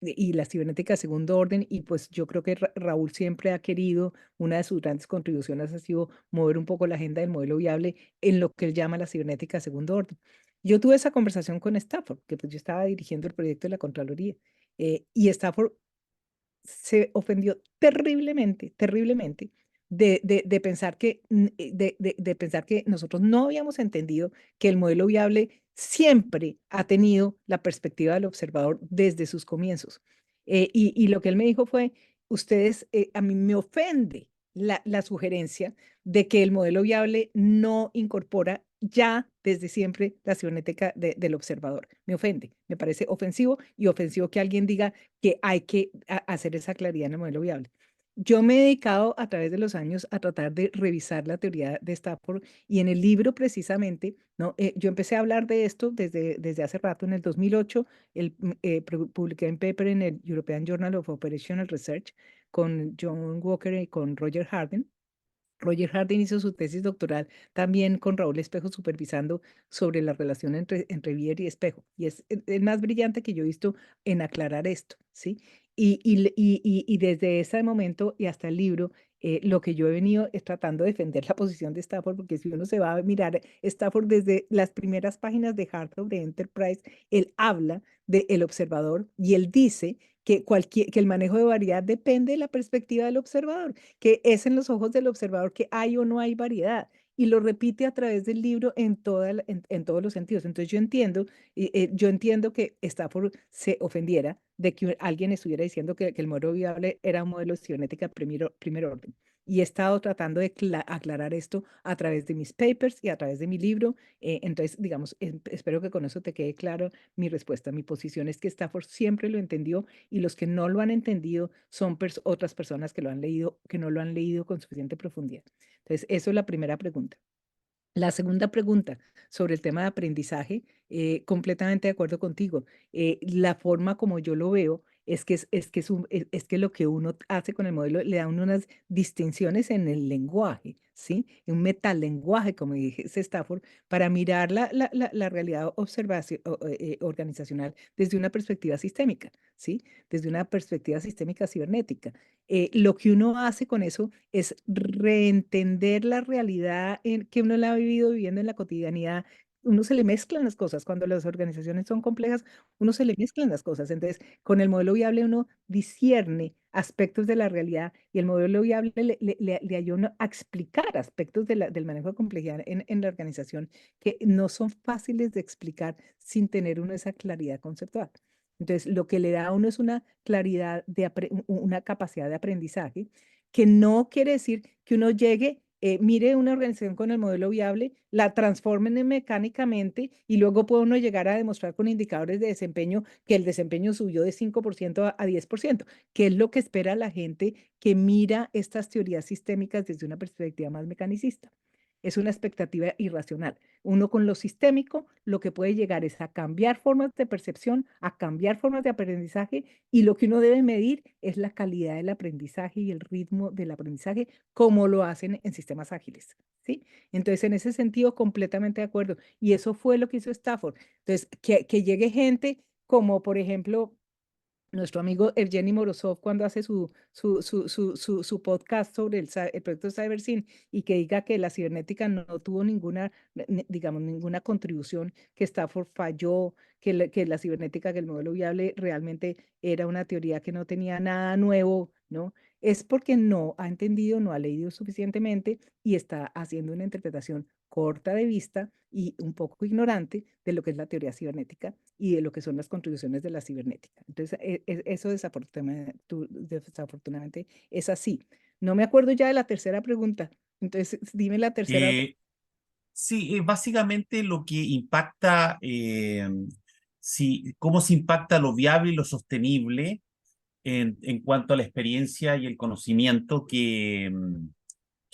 B: y la cibernética de segundo orden. Y pues yo creo que Raúl siempre ha querido, una de sus grandes contribuciones ha sido mover un poco la agenda del modelo viable en lo que él llama la cibernética de segundo orden. Yo tuve esa conversación con Stafford, que pues yo estaba dirigiendo el proyecto de la Contraloría, y Stafford se ofendió terriblemente, terriblemente, de pensar de pensar que nosotros no habíamos entendido que el modelo viable siempre ha tenido la perspectiva del observador desde sus comienzos. Y lo que él me dijo fue, ustedes, a mí me ofende la sugerencia de que el modelo viable no incorpora ya desde siempre la cibernética del observador. Me ofende, me parece ofensivo y ofensivo que alguien diga que hay que hacer esa claridad en el modelo viable. Yo me he dedicado a través de los años a tratar de revisar la teoría de Stafford y en el libro precisamente, ¿no? Yo empecé a hablar de esto desde hace rato, en el 2008, publiqué un paper en el European Journal of Operational Research con John Walker y con Roger Harding. Roger Harding hizo su tesis doctoral también con Raúl Espejo supervisando sobre la relación entre Beer y Espejo. Y es el más brillante que yo he visto en aclarar esto, ¿sí? Y desde ese momento y hasta el libro, lo que yo he venido es tratando de defender la posición de Stafford, porque si uno se va a mirar Stafford desde las primeras páginas de Hartog de Enterprise, él habla del observador y él dice que el manejo de variedad depende de la perspectiva del observador, que es en los ojos del observador que hay o no hay variedad. Y lo repite a través del libro en todos los sentidos. Entonces yo entiendo que Stafford se ofendiera de que alguien estuviera diciendo que el modelo viable era un modelo de cibernética primer orden. Y he estado tratando de aclarar esto a través de mis papers y a través de mi libro. Entonces, digamos, espero que con eso te quede claro mi respuesta. Mi posición es que Stafford siempre lo entendió y los que no lo han entendido son otras personas que lo han leído, que no lo han leído con suficiente profundidad. Entonces, eso es la primera pregunta. La segunda pregunta sobre el tema de aprendizaje, completamente de acuerdo contigo. La forma como yo lo veo es que lo que uno hace con el modelo le da unas distinciones en el lenguaje, ¿sí? Un metalenguaje, como dije Stafford, para mirar la realidad organizacional desde una perspectiva sistémica, ¿sí? Desde una perspectiva sistémica cibernética. Lo que uno hace con eso es reentender la realidad que uno la ha viviendo en la cotidianidad. Uno se le mezclan las cosas. Cuando las organizaciones son complejas, uno se le mezclan las cosas. Entonces, con el modelo viable uno discierne aspectos de la realidad y el modelo viable le ayuda a explicar aspectos del manejo de complejidad en la organización que no son fáciles de explicar sin tener uno esa claridad conceptual. Entonces, lo que le da a uno es una claridad, una capacidad de aprendizaje, que no quiere decir que uno llegue, mire una organización con el modelo viable, la transformen mecánicamente y luego puede uno llegar a demostrar con indicadores de desempeño que el desempeño subió de 5% a 10%, que es lo que espera la gente que mira estas teorías sistémicas desde una perspectiva más mecanicista. Es una expectativa irracional. Uno con lo sistémico lo que puede llegar es a cambiar formas de percepción, a cambiar formas de aprendizaje y lo que uno debe medir es la calidad del aprendizaje y el ritmo del aprendizaje como lo hacen en sistemas ágiles, ¿sí? Entonces, en ese sentido, completamente de acuerdo. Y eso fue lo que hizo Stafford. Entonces, que llegue gente como, por ejemplo, nuestro amigo Evgeny Morozov cuando hace su podcast sobre el proyecto CyberSyn y que diga que la cibernética no tuvo ninguna, digamos, ninguna contribución, que Stafford falló, que la cibernética, que el modelo viable realmente era una teoría que no tenía nada nuevo, ¿no? Es porque no ha entendido, no ha leído suficientemente y está haciendo una interpretación corta de vista y un poco ignorante de lo que es la teoría cibernética y de lo que son las contribuciones de la cibernética. Entonces, eso desafortunadamente es así. No me acuerdo ya de la tercera pregunta. Entonces, dime la tercera.
C: Sí, básicamente lo que impacta, cómo se impacta lo viable y lo sostenible en cuanto a la experiencia y el conocimiento que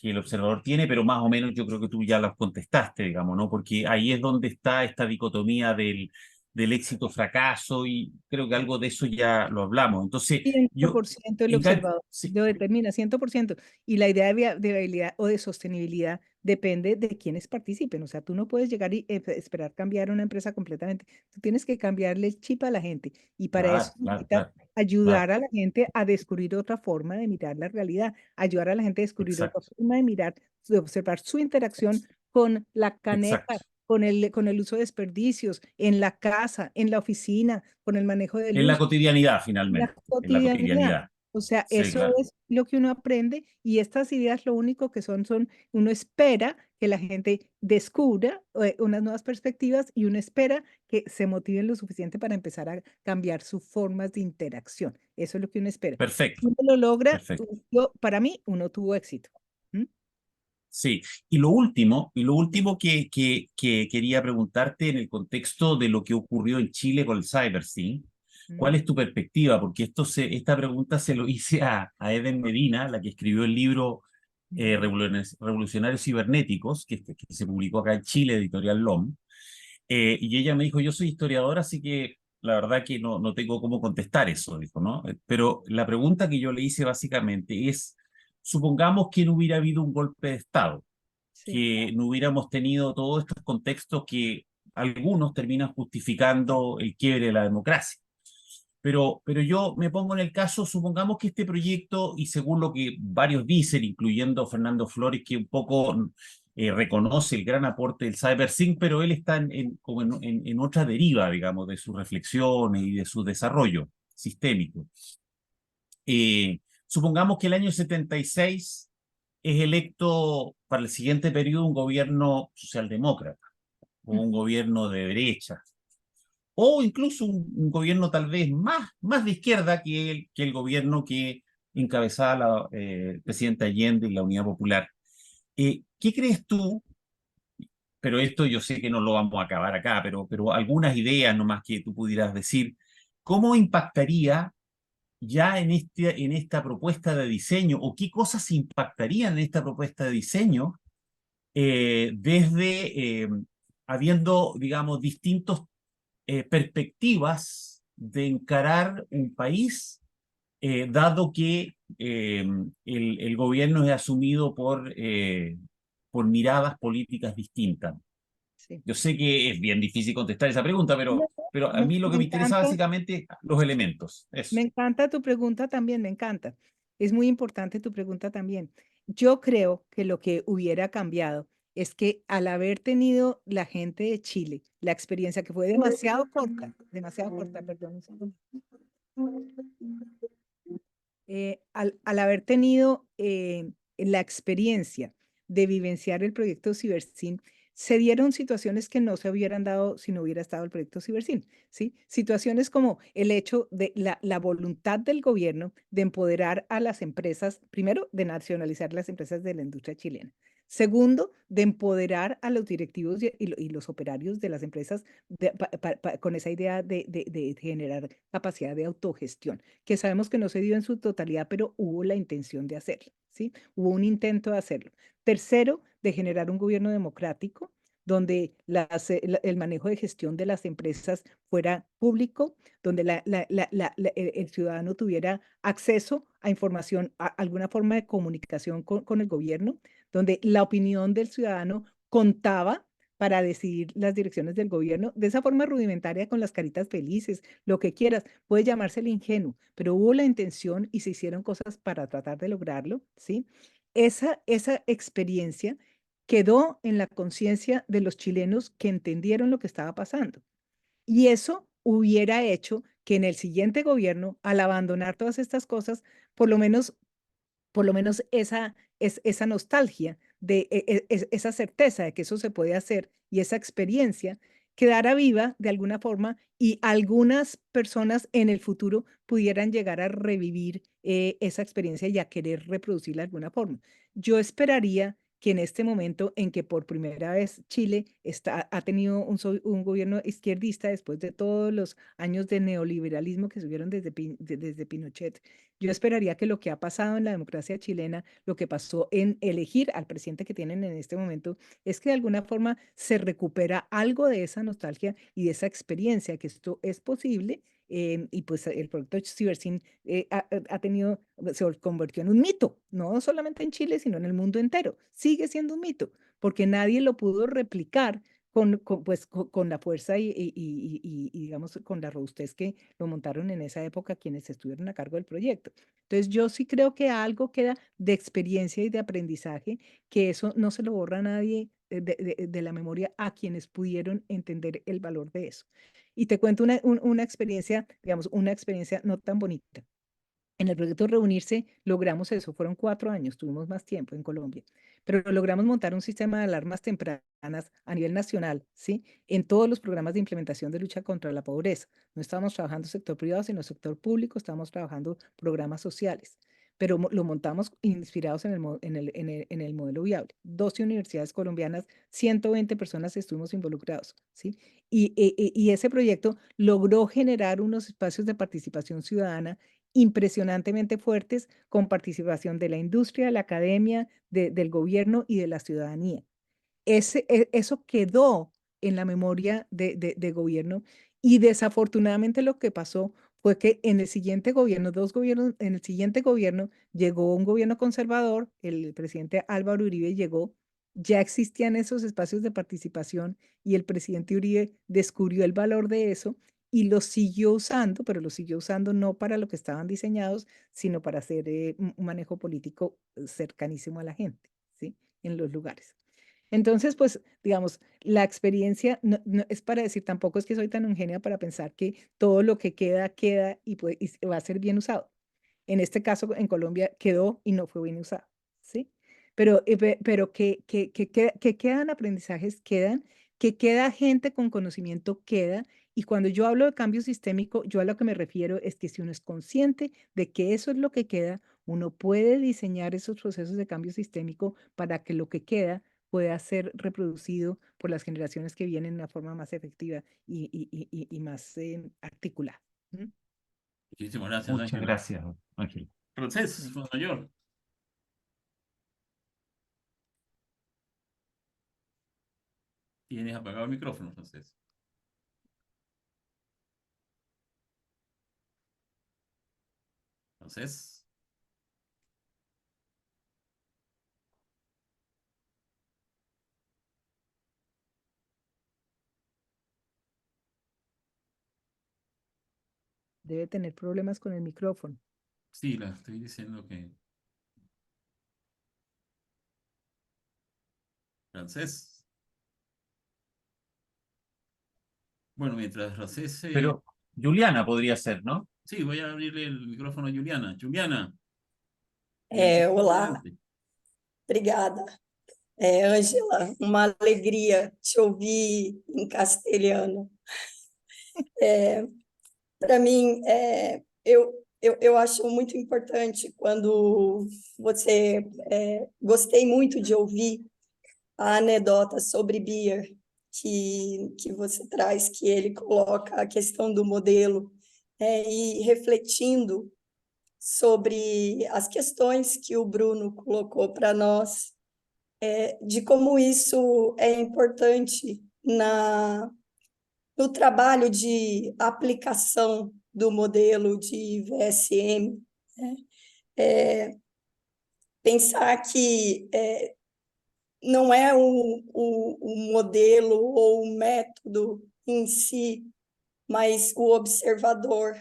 C: el observador tiene, pero más o menos yo creo que tú ya los contestaste, digamos, ¿no? Porque ahí es donde está esta dicotomía del éxito-fracaso y creo que algo de eso ya lo hablamos. Entonces, yo,
B: 100% el observador
C: sí,
B: lo determina, 100%. Y la idea de viabilidad o de sostenibilidad depende de quienes participen. O sea, tú no puedes llegar y esperar cambiar una empresa completamente. Tú tienes que cambiarle el chip a la gente. Y para eso
C: claro, claro,
B: necesitas
C: claro, claro,
B: ayudar a la gente a descubrir otra forma de mirar la realidad, ayudar a la gente a descubrir otra
C: exacto,
B: forma de mirar, de observar su interacción con la
C: exacto.
B: caneca, con el uso de desperdicios, en la casa, en la oficina, con el manejo de
C: En la
B: luz,
C: cotidianidad,
B: la
C: finalmente, en la
B: cotidianidad.
C: cotidianidad.
B: O sea,
C: Sí,
B: eso
C: claro.
B: es lo que uno aprende y estas ideas lo único que son uno espera que la gente descubra unas nuevas perspectivas y uno espera que se motiven lo suficiente para empezar a cambiar sus formas de interacción. Eso es lo que uno espera.
C: Perfecto,
B: Si uno lo logra,
C: perfecto.
B: para mí, uno tuvo éxito. ¿Mm?
C: Sí, y lo último que quería preguntarte en el contexto de lo que ocurrió en Chile con el cybersyn, ¿cuál
B: Mm,
C: es tu perspectiva? Porque esta pregunta se lo hice a Eden Medina, la que escribió el libro
B: mm,
C: Revolucionarios Cibernéticos, que se publicó acá en Chile, editorial LOM, y ella me dijo, yo soy historiadora, así que la verdad que no tengo cómo contestar eso, dijo, ¿no? Pero la pregunta que yo le hice básicamente es, supongamos que no hubiera habido un golpe de Estado,
B: sí,
C: que no hubiéramos tenido todos estos contextos que algunos terminan justificando el quiebre de la democracia. Pero yo me pongo en el caso, supongamos que este proyecto, y según lo que varios dicen, incluyendo Fernando Flores, que un poco reconoce el gran aporte del CyberSync, pero él está como en otra deriva, digamos, de sus reflexiones y de su desarrollo sistémico. Supongamos que el año 76 es electo para el siguiente periodo un gobierno socialdemócrata o un gobierno de derecha o incluso un gobierno tal vez más de izquierda que el gobierno que encabezaba el presidente Allende y la Unidad Popular. ¿Qué crees tú? Pero esto yo sé que no lo vamos a acabar acá, pero algunas ideas nomás que tú pudieras decir. ¿Cómo impactaría ya en esta propuesta de diseño o qué cosas impactarían en esta propuesta de diseño desde habiendo, digamos, distintos perspectivas de encarar un país, dado que el gobierno es asumido por miradas políticas distintas?
B: sí.
C: Yo sé que es bien difícil contestar esa pregunta,
B: No,
C: pero a
B: Me,
C: mí lo
B: me
C: que me interesa
B: encanta.
C: básicamente es los elementos.
B: Me
C: Eso.
B: encanta tu pregunta también, me encanta. Es muy importante tu pregunta también. Yo creo que lo que hubiera cambiado es que al haber tenido la gente de Chile la experiencia que fue demasiado corta, perdón, un segundo. Al haber tenido la experiencia de vivenciar el proyecto Cibersyn, se dieron situaciones que no se hubieran dado si no hubiera estado el proyecto Cibersyn, ¿sí? Situaciones como el hecho de la voluntad del gobierno de empoderar a las empresas, primero, de nacionalizar las empresas de la industria chilena. Segundo, de empoderar a los directivos y los operarios de las empresas con esa idea de generar capacidad de autogestión, que sabemos que no se dio en su totalidad, pero hubo la intención de hacerlo, ¿sí? Hubo un intento de hacerlo. Tercero, de generar un gobierno democrático donde el manejo de gestión de las empresas fuera público, donde el ciudadano tuviera acceso a información, a alguna forma de comunicación con el gobierno, donde la opinión del ciudadano contaba para decidir las direcciones del gobierno de esa forma rudimentaria con las caritas felices, lo que quieras, puede llamarse el ingenuo, pero hubo la intención y se hicieron cosas para tratar de lograrlo, ¿sí? Esa experiencia quedó en la conciencia de los chilenos que entendieron lo que estaba pasando. Y eso hubiera hecho que en el siguiente gobierno, al abandonar todas estas cosas, por lo menos esa nostalgia de esa certeza de que eso se puede hacer y esa experiencia quedara viva de alguna forma y algunas personas en el futuro pudieran llegar a revivir esa experiencia y a querer reproducirla de alguna forma. Yo esperaría que en este momento en que por primera vez Chile ha tenido un gobierno izquierdista después de todos los años de neoliberalismo que subieron desde Pinochet, yo esperaría que lo que ha pasado en la democracia chilena, lo que pasó en elegir al presidente que tienen en este momento, es que de alguna forma se recupera algo de esa nostalgia y de esa experiencia, que esto es posible. Y pues el proyecto Cibersyn se convirtió en un mito, no solamente en Chile, sino en el mundo entero. Sigue siendo un mito, porque nadie lo pudo replicar con la fuerza y, digamos, con la robustez que lo montaron en esa época quienes estuvieron a cargo del proyecto. Entonces, yo sí creo que algo queda de experiencia y de aprendizaje, que eso no se lo borra a nadie de la memoria a quienes pudieron entender el valor de eso. Y te cuento una experiencia, digamos, una experiencia no tan bonita. En el proyecto Reunirse logramos eso, fueron 4 años, tuvimos más tiempo en Colombia, pero logramos montar un sistema de alarmas tempranas a nivel nacional, ¿sí? En todos los programas de implementación de lucha contra la pobreza. No estábamos trabajando sector privado, sino sector público, estábamos trabajando programas sociales, pero lo montamos inspirados en el modelo viable. 12 universidades colombianas, 120 personas estuvimos involucrados, ¿sí? Y ese proyecto logró generar unos espacios de participación ciudadana impresionantemente fuertes con participación de la industria, de la academia, del gobierno y de la ciudadanía. Eso quedó en la memoria de gobierno y desafortunadamente lo que pasó fue que en el siguiente gobierno, en el siguiente gobierno llegó un gobierno conservador, el presidente Álvaro Uribe llegó, ya existían esos espacios de participación y el presidente Uribe descubrió el valor de eso y los siguió usando, pero los siguió usando no para lo que estaban diseñados, sino para hacer un manejo político cercanísimo a la gente, ¿sí? En los lugares. Entonces, pues, digamos, la experiencia no es para decir, tampoco es que soy tan ingenia para pensar que todo lo que queda, queda y va a ser bien usado. En este caso, en Colombia quedó y no fue bien usado, ¿sí? Pero que quedan aprendizajes, quedan, que queda gente con conocimiento, queda. Y cuando yo hablo de cambio sistémico, yo a lo que me refiero es que si uno es consciente de que eso es lo que queda, uno puede diseñar esos procesos de cambio sistémico para que lo que queda pueda ser reproducido por las generaciones que vienen de una forma más efectiva y más articulada. ¿Mm?
A: Muchísimas gracias,
C: Muchas
A: Ángela.
C: gracias, Ángel.
A: Francés, Mayor. Tienes apagado el micrófono, Francés. Francés.
B: Debe tener problemas con el micrófono.
A: Sí, la estoy diciendo que... Francés. Bueno, mientras Francés...
C: Pero Juliana podría ser, ¿no?
A: Sí, voy a abrirle el micrófono a Juliana. Juliana,
D: Olá,
A: adelante.
D: obrigada. Ângela, uma alegria te ouvir em castelhano. Para mim, eu acho muito importante quando você... gostei muito de ouvir a anedota sobre Beer, que você traz, que ele coloca a questão do modelo, e refletindo sobre as questões que o Bruno colocou para nós, de como isso é importante no trabalho de aplicação do modelo de VSM, né? Pensar que não é o modelo ou o método em si, mas o observador,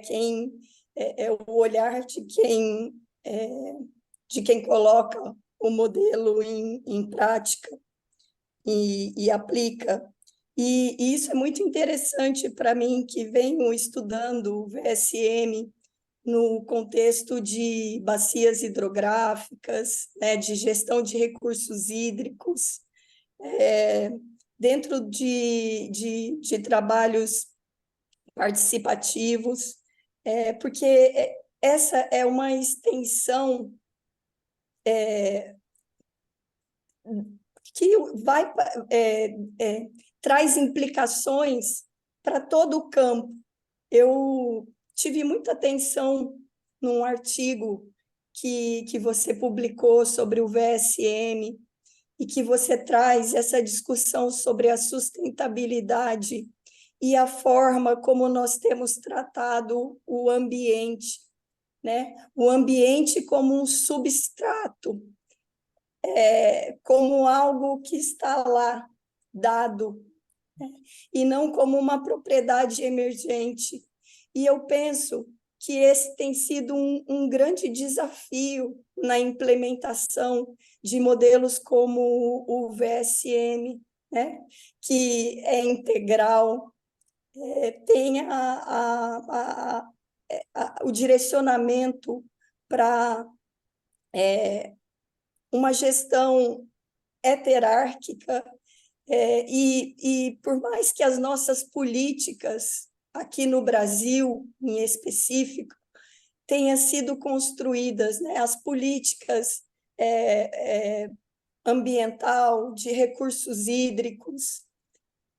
D: quem é o olhar de quem coloca o modelo em prática e aplica. E isso é muito interessante para mim, que venho estudando o VSM no contexto de bacias hidrográficas, né, de gestão de recursos hídricos, dentro de trabalhos participativos, porque essa é uma extensão que traz implicações para todo o campo. Eu tive muita atenção num artigo que você publicou sobre o VSM e que você traz essa discussão sobre a sustentabilidade e a forma como nós temos tratado o ambiente, né? O ambiente como um substrato, como algo que está lá, dado, né? E não como uma propriedade emergente. E eu penso que esse tem sido um grande desafio na implementação de modelos como o VSM, né? Que é integral, tem o direcionamento para uma gestão heterárquica, e por mais que as nossas políticas aqui no Brasil, em específico, tenham sido construídas, né, as políticas ambiental, de recursos hídricos,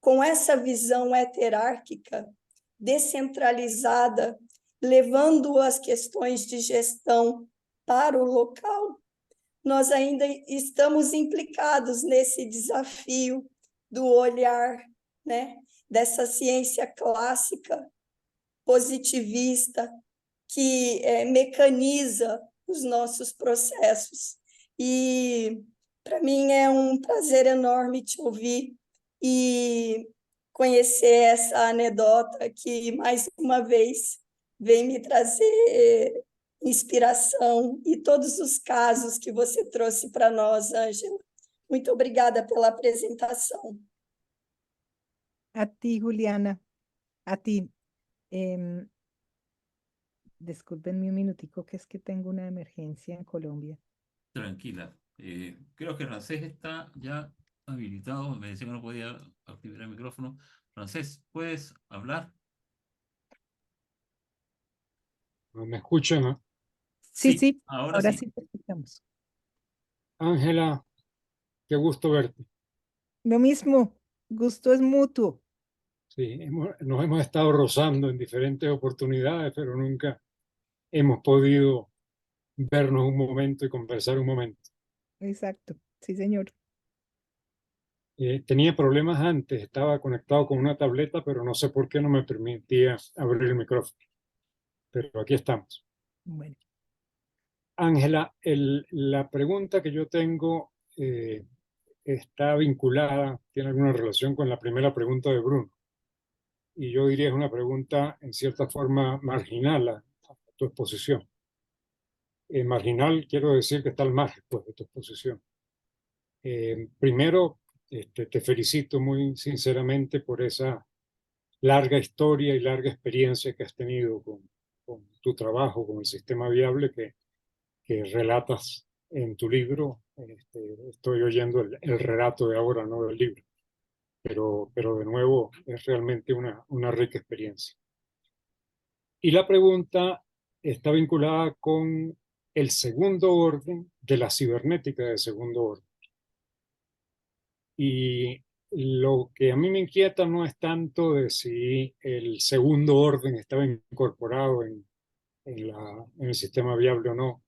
D: com essa visão heterárquica, descentralizada, levando as questões de gestão para o local, nós ainda estamos implicados nesse desafio do olhar, né, dessa ciência clássica, positivista, que mecaniza os nossos processos. E, para mim, é um prazer enorme te ouvir e conhecer essa anedota que, mais uma vez, vem me trazer inspiração, e todos os casos que você trouxe para nós, Ângela. Muito obrigada pela apresentação.
B: A ti, Juliana, a ti. Discúlpenme un minutico, que es que tengo una emergencia en Colombia.
A: Tranquila. Creo que Francés está ya habilitado. Me decía que no podía activar el micrófono. Francés, ¿puedes hablar?
E: ¿Me escuchan, no?
B: Sí, sí,
A: ahora
B: ahora
A: sí.
B: sí te escuchamos.
E: Ángela, qué gusto verte.
B: Lo mismo, gusto es mutuo.
E: Sí, nos hemos estado rozando en diferentes oportunidades, pero nunca hemos podido vernos un momento y conversar un momento.
B: Exacto, sí, señor.
E: Tenía problemas antes, estaba conectado con una tableta, pero no sé por qué no me permitía abrir el micrófono. Pero aquí estamos.
B: Bueno,
E: Ángela, la pregunta que yo tengo está vinculada, tiene alguna relación con la primera pregunta de Bruno. Y yo diría es una pregunta en cierta forma marginal a tu exposición. Marginal quiero decir que está al margen, pues, de tu exposición. Primero, te felicito muy sinceramente por esa larga historia y larga experiencia que has tenido con tu trabajo, con el sistema viable que relatas en tu libro. Estoy oyendo el relato de ahora, no del libro, pero de nuevo es realmente una rica experiencia. Y la pregunta está vinculada con el segundo orden de la cibernética de segundo orden. Y lo que a mí me inquieta no es tanto de si el segundo orden estaba incorporado en el sistema viable o no,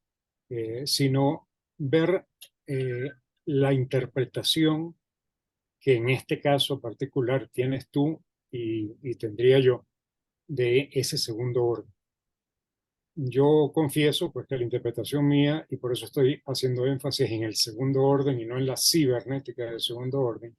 E: sino ver la interpretación que en este caso particular tienes tú y tendría yo de ese segundo orden. Yo confieso pues que la interpretación mía, y por eso estoy haciendo énfasis en el segundo orden y no en la cibernética del segundo orden,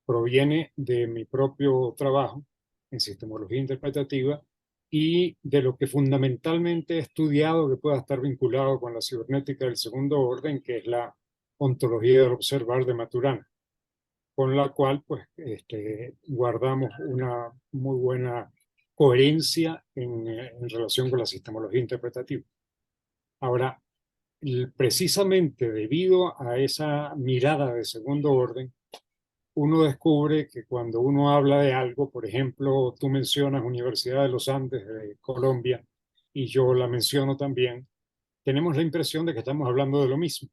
E: proviene de mi propio trabajo en sistemología interpretativa y de lo que fundamentalmente he estudiado que pueda estar vinculado con la cibernética del segundo orden, que es la ontología del observar de Maturana, con la cual pues guardamos una muy buena coherencia en relación con la sistemología interpretativa. Ahora, precisamente debido a esa mirada de segundo orden, uno descubre que cuando uno habla de algo, por ejemplo, tú mencionas Universidad de los Andes de Colombia y yo la menciono también, tenemos la impresión de que estamos hablando de lo mismo,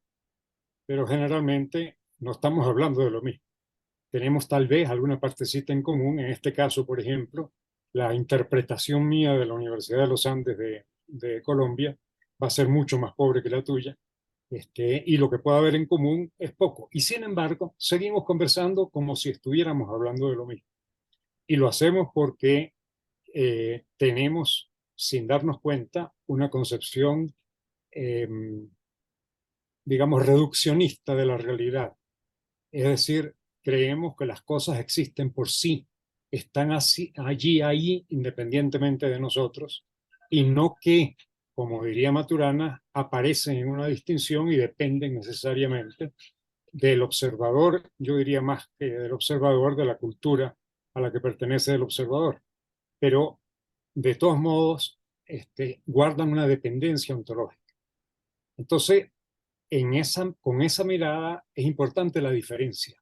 E: pero generalmente no estamos hablando de lo mismo. Tenemos tal vez alguna partecita en común, en este caso, por ejemplo, la interpretación mía de la Universidad de los Andes de Colombia va a ser mucho más pobre que la tuya, y lo que pueda haber en común es poco. Y sin embargo, seguimos conversando como si estuviéramos hablando de lo mismo. Y lo hacemos porque tenemos, sin darnos cuenta, una concepción, digamos, reduccionista de la realidad. Es decir, creemos que las cosas existen por sí, están así, allí, ahí, independientemente de nosotros, y no que, como diría Maturana, aparecen en una distinción y dependen necesariamente del observador, yo diría más que del observador, de la cultura a la que pertenece el observador. Pero de todos modos, guardan una dependencia ontológica. Entonces, con esa mirada es importante la diferencia.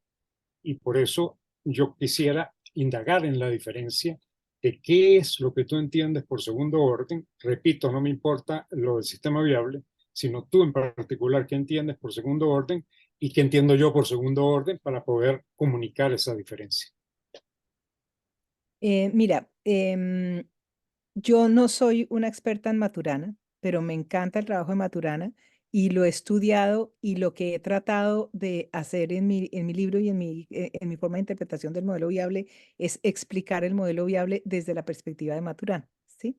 E: Y por eso yo quisiera indagar en la diferencia de qué es lo que tú entiendes por segundo orden. Repito, no me importa lo del sistema viable, sino tú en particular qué entiendes por segundo orden y qué entiendo yo por segundo orden para poder comunicar esa diferencia.
B: Mira, yo no soy una experta en Maturana, pero me encanta el trabajo de Maturana y lo he estudiado, y lo que he tratado de hacer en mi libro y en mi forma de interpretación del modelo viable es explicar el modelo viable desde la perspectiva de Maturana, ¿sí?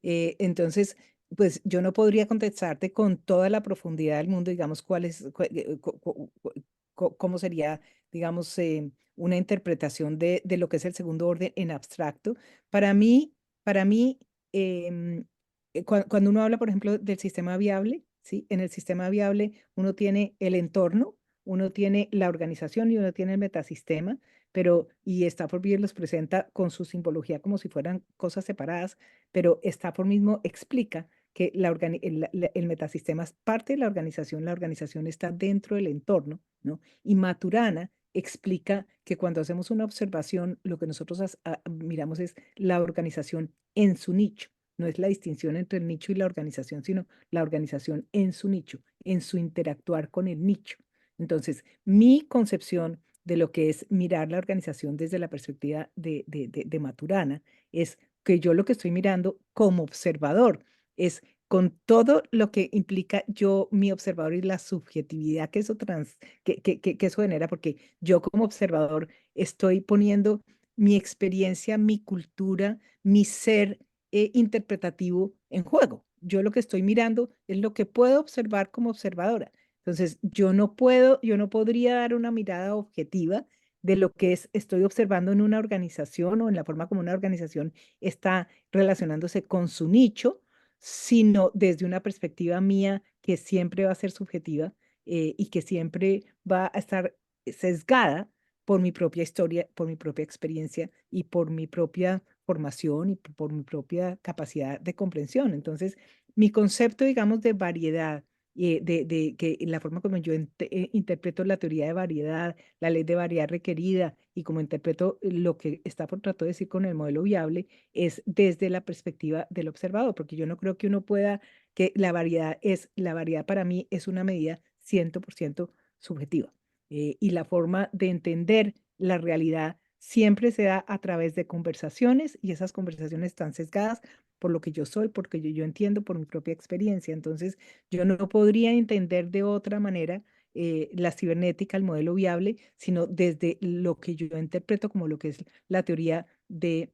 B: Entonces, pues yo no podría contestarte con toda la profundidad del mundo, digamos, cómo sería, digamos, una interpretación de lo que es el segundo orden en abstracto. Para mí, cuando uno habla, por ejemplo, del sistema viable, ¿sí? En el sistema viable uno tiene el entorno, uno tiene la organización y uno tiene el metasistema, y Stafford Beer los presenta con su simbología como si fueran cosas separadas, pero Stafford mismo explica que el metasistema es parte de la organización está dentro del entorno, ¿no? Y Maturana explica que cuando hacemos una observación, lo que nosotros miramos es la organización en su nicho. No es la distinción entre el nicho y la organización, sino la organización en su nicho, en su interactuar con el nicho. Entonces, mi concepción de lo que es mirar la organización desde la perspectiva de Maturana es que yo lo que estoy mirando como observador es con todo lo que implica yo, mi observador, y la subjetividad que que eso genera, porque yo como observador estoy poniendo mi experiencia, mi cultura, mi ser interpretativo en juego. Yo lo que estoy mirando es lo que puedo observar como observadora. Entonces, yo no podría dar una mirada objetiva de lo que estoy observando en una organización o en la forma como una organización está relacionándose con su nicho, sino desde una perspectiva mía que siempre va a ser subjetiva, y que siempre va a estar sesgada por mi propia historia, por mi propia experiencia y por mi propia formación y por mi propia capacidad de comprensión. Entonces, mi concepto, digamos, de variedad, de que la forma como yo interpreto la teoría de variedad, la ley de variedad requerida, y como interpreto lo que Stafford trató de decir con el modelo viable, es desde la perspectiva del observador, porque yo no creo que uno pueda, que la variedad para mí es una medida 100% subjetiva. Y la forma de entender la realidad siempre se da a través de conversaciones, y esas conversaciones están sesgadas por lo que yo soy, porque yo entiendo por mi propia experiencia. Entonces, yo no podría entender de otra manera la cibernética, el modelo viable, sino desde lo que yo interpreto como lo que es la teoría de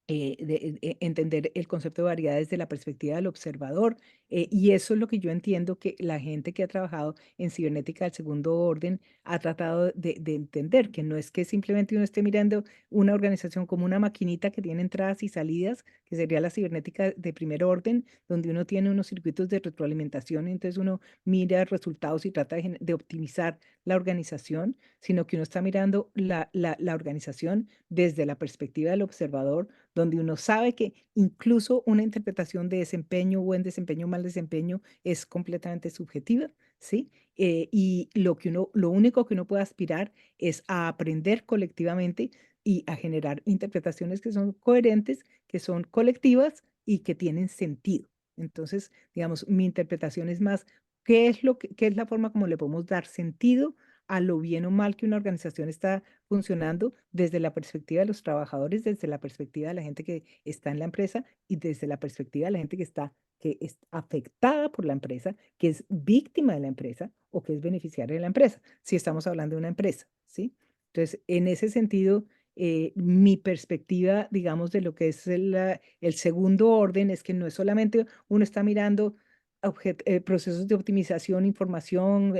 B: entender el concepto de variedad desde la perspectiva del observador. Y eso es lo que yo entiendo que la gente que ha trabajado en cibernética del segundo orden ha tratado de entender, que no es que simplemente uno esté mirando una organización como una maquinita que tiene entradas y salidas, que sería la cibernética de primer orden, donde uno tiene unos circuitos de retroalimentación y entonces uno mira resultados y trata de optimizar la organización, sino que uno está mirando la organización desde la perspectiva del observador, donde uno sabe que incluso una interpretación de desempeño, buen desempeño, mal desempeño, es completamente subjetiva, ¿sí? Y lo único que uno puede aspirar es a aprender colectivamente y a generar interpretaciones que son coherentes, que son colectivas y que tienen sentido. Entonces, digamos, mi interpretación es más, qué es la forma como le podemos dar sentido a lo bien o mal que una organización está funcionando desde la perspectiva de los trabajadores, desde la perspectiva de la gente que está en la empresa y desde la perspectiva de la gente que es afectada por la empresa, que es víctima de la empresa o que es beneficiaria de la empresa, si estamos hablando de una empresa, ¿sí? Entonces, en ese sentido, mi perspectiva, digamos, de lo que es el segundo orden es que no es solamente uno está mirando procesos de optimización, información,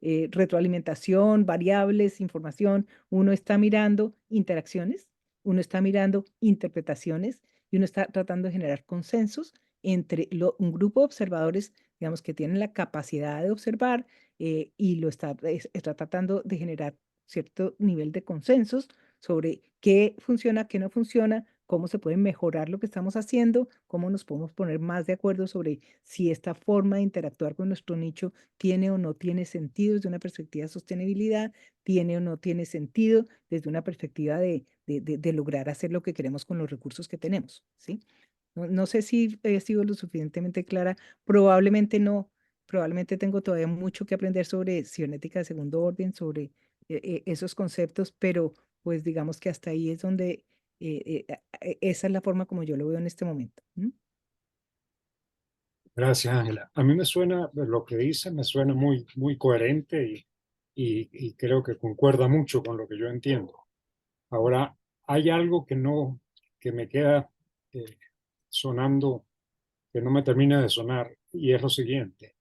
B: retroalimentación, variables, información. Uno está mirando interacciones, uno está mirando interpretaciones, y uno está tratando de generar consensos entre un grupo de observadores, digamos, que tienen la capacidad de observar y está tratando de generar cierto nivel de consensos sobre qué funciona, qué no funciona, cómo se puede mejorar lo que estamos haciendo, cómo nos podemos poner más de acuerdo sobre si esta forma de interactuar con nuestro nicho tiene o no tiene sentido desde una perspectiva de sostenibilidad, tiene o no tiene sentido desde una perspectiva de lograr hacer lo que queremos con los recursos que tenemos, ¿sí? No sé si he sido lo suficientemente clara, probablemente no, probablemente tengo todavía mucho que aprender sobre cibernética de segundo orden, sobre esos conceptos, pero pues digamos que hasta ahí es donde esa es la forma como yo lo veo en este momento. ¿Mm?
E: Gracias, Ángela. A mí me suena, lo que dice me suena muy, muy coherente y creo que concuerda mucho con lo que yo entiendo. Ahora, hay algo que me queda sonando, que no me termina de sonar, y es lo siguiente.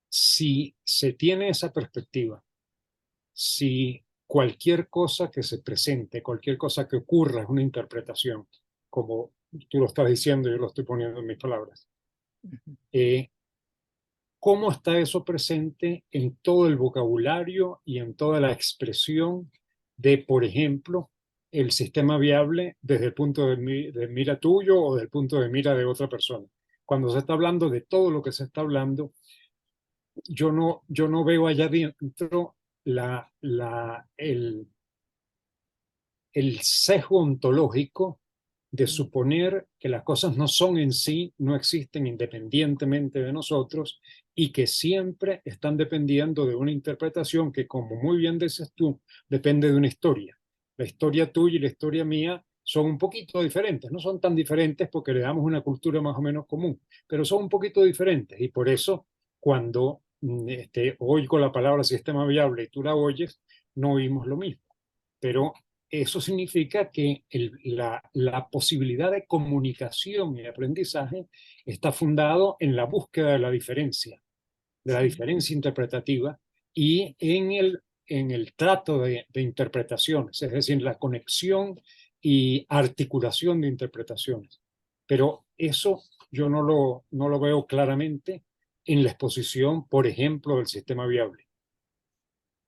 E: Si se tiene esa perspectiva, si cualquier cosa que se presente, cualquier cosa que ocurra es una interpretación, como tú lo estás diciendo, yo lo estoy poniendo en mis palabras,
B: Ujú.
E: ¿cómo está eso presente en todo el vocabulario y en toda la expresión de, por ejemplo, el sistema viable desde el punto de mira tuyo o del punto de mira de otra persona? Cuando se está hablando de todo lo que se está hablando, yo no veo allá dentro el sesgo ontológico de suponer que las cosas no son en sí, no existen independientemente de nosotros y que siempre están dependiendo de una interpretación que, como muy bien dices tú, depende de una historia. La historia tuya y la historia mía son un poquito diferentes, no son tan diferentes porque le damos una cultura más o menos común, pero son un poquito diferentes y por eso cuando oigo la palabra sistema viable y tú la oyes, no oímos lo mismo. Pero eso significa que la posibilidad de comunicación y aprendizaje está fundado en la búsqueda de la
B: Sí.
E: diferencia interpretativa y en el trato de interpretaciones, es decir, la conexión y articulación de interpretaciones. Pero eso yo no lo veo claramente en la exposición, por ejemplo, del sistema viable.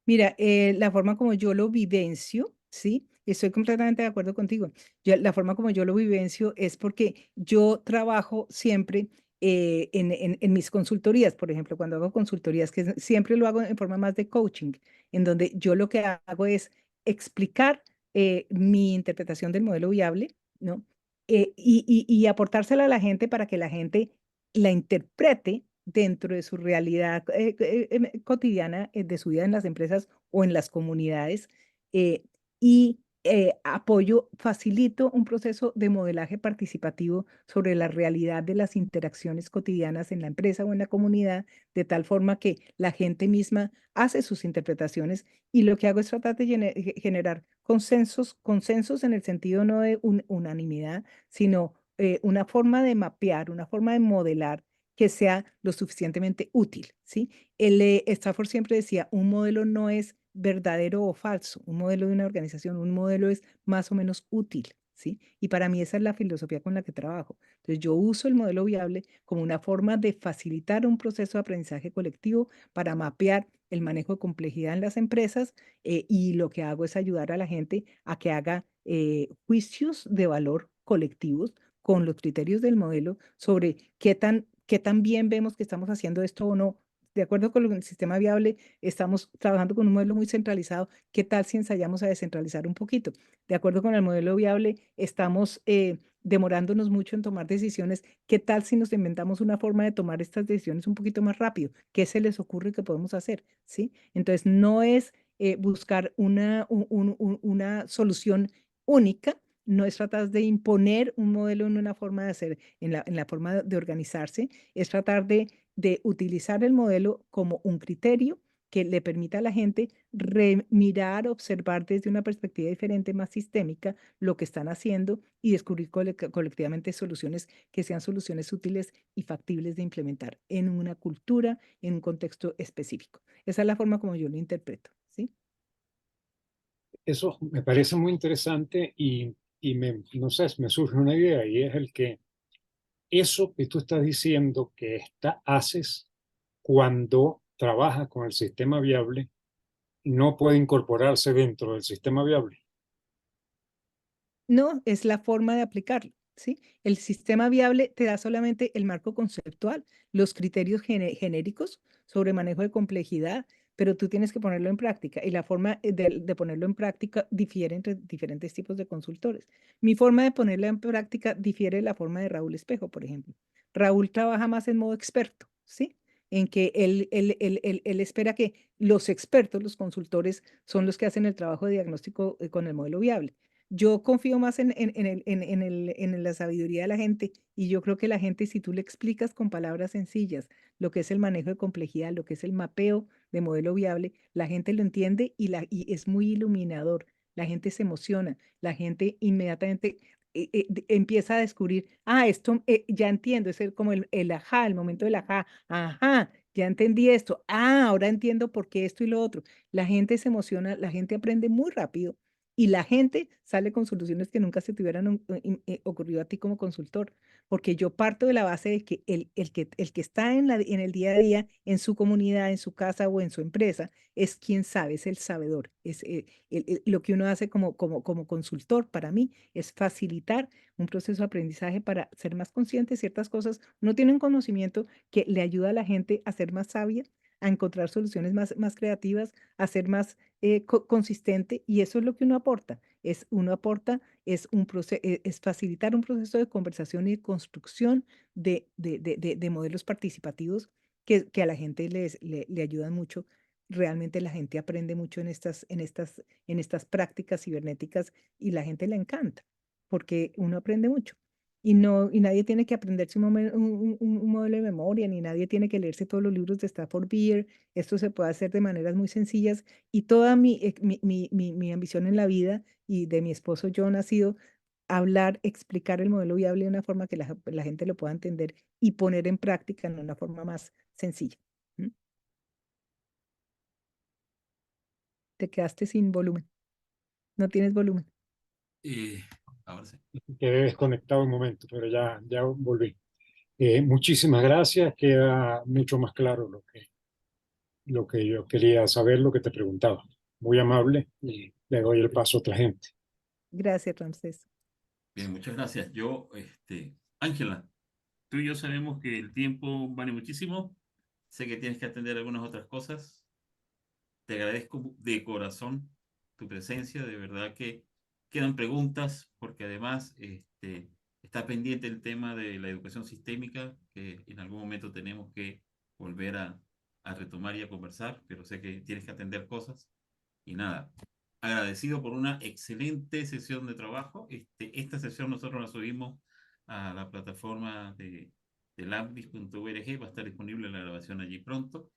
B: Mira, la forma como yo lo vivencio, ¿sí? Estoy completamente de acuerdo contigo. La forma como yo lo vivencio es porque yo trabajo siempre en mis consultorías, por ejemplo, cuando hago consultorías, siempre lo hago en forma más de coaching, en donde yo lo que hago es explicar mi interpretación del modelo viable, ¿no? Y aportársela a la gente para que la gente la interprete dentro de su realidad cotidiana, de su vida en las empresas o en las comunidades, eh, y apoyo, facilito un proceso de modelaje participativo sobre la realidad de las interacciones cotidianas en la empresa o en la comunidad, de tal forma que la gente misma hace sus interpretaciones y lo que hago es tratar de generar consensos en el sentido no de unanimidad, sino una forma de mapear, una forma de modelar que sea lo suficientemente útil, ¿sí? Stafford siempre decía, un modelo no es verdadero o falso, un modelo de una organización, un modelo es más o menos útil, ¿sí? Y para mí esa es la filosofía con la que trabajo. Entonces yo uso el modelo viable como una forma de facilitar un proceso de aprendizaje colectivo para mapear el manejo de complejidad en las empresas y lo que hago es ayudar a la gente a que haga juicios de valor colectivos con los criterios del modelo sobre qué tan bien vemos que estamos haciendo esto o no. De acuerdo con el sistema viable, estamos trabajando con un modelo muy centralizado. ¿Qué tal si ensayamos a descentralizar un poquito? De acuerdo con el modelo viable, estamos demorándonos mucho en tomar decisiones. ¿Qué tal si nos inventamos una forma de tomar estas decisiones un poquito más rápido? ¿Qué se les ocurre que podemos hacer? ¿Sí? Entonces, no es buscar una solución única, no es tratar de imponer un modelo en una forma de hacer, en la forma de organizarse, es tratar de utilizar el modelo como un criterio que le permita a la gente mirar, observar desde una perspectiva diferente, más sistémica, lo que están haciendo y descubrir colectivamente soluciones que sean soluciones útiles y factibles de implementar en una cultura, en un contexto específico. Esa es la forma como yo lo interpreto, ¿sí?
E: Eso me parece muy interesante y y no sé, me surge una idea y es el que eso que tú estás diciendo que haces cuando trabajas con el sistema viable no puede incorporarse dentro del sistema viable.
B: No, es la forma de aplicarlo, ¿sí? El sistema viable te da solamente el marco conceptual, los criterios genéricos sobre manejo de complejidad, pero tú tienes que ponerlo en práctica y la forma de ponerlo en práctica difiere entre diferentes tipos de consultores. Mi forma de ponerla en práctica difiere de la forma de Raúl Espejo, por ejemplo. Raúl trabaja más en modo experto, ¿sí? En que él espera que los expertos, los consultores, son los que hacen el trabajo de diagnóstico con el modelo viable. Yo confío más en la sabiduría de la gente y yo creo que la gente, si tú le explicas con palabras sencillas lo que es el manejo de complejidad, lo que es el mapeo de modelo viable, la gente lo entiende y es muy iluminador. La gente se emociona, la gente inmediatamente empieza a descubrir, esto ya entiendo, es como el ajá, el momento del ajá, ajá, ya entendí esto, ahora entiendo por qué esto y lo otro. La gente se emociona, la gente aprende muy rápido y la gente sale con soluciones que nunca se te hubieran ocurrido a ti como consultor, porque yo parto de la base de que el que está en el día a día, en su comunidad, en su casa o en su empresa, es quien sabe, es el sabedor. Es, lo que uno hace como consultor para mí es facilitar un proceso de aprendizaje para ser más consciente de ciertas cosas. Uno tiene un conocimiento que le ayuda a la gente a ser más sabia, a encontrar soluciones más creativas, a ser más consistente, y eso es lo que uno aporta. Es facilitar un proceso de conversación y de construcción de modelos participativos que a la gente le ayudan mucho. Realmente la gente aprende mucho en estas prácticas cibernéticas y la gente le encanta porque uno aprende mucho. Y nadie tiene que aprenderse un modelo de memoria, ni nadie tiene que leerse todos los libros de Stafford Beer. Esto se puede hacer de maneras muy sencillas y toda mi ambición en la vida y de mi esposo John ha sido hablar, explicar el modelo viable de una forma que la gente lo pueda entender y poner en práctica en una forma más sencilla. ¿Mm? Te quedaste sin volumen. No tienes volumen.
A: Ahora sí.
E: Quedé desconectado un momento, pero ya volví. Muchísimas gracias. Queda mucho más claro lo que yo quería saber, lo que te preguntaba. Muy amable y le doy el paso a otra gente.
B: Gracias, Ramsés.
A: Bien, muchas gracias. Ángela, tú y yo sabemos que el tiempo vale muchísimo. Sé que tienes que atender algunas otras cosas. Te agradezco de corazón tu presencia. De verdad que quedan preguntas, porque además está pendiente el tema de la educación sistémica, que en algún momento tenemos que volver a retomar y a conversar, pero sé que tienes que atender cosas. Y nada, agradecido por una excelente sesión de trabajo. Esta sesión nosotros la subimos a la plataforma de labdis.org, va a estar disponible la grabación allí pronto.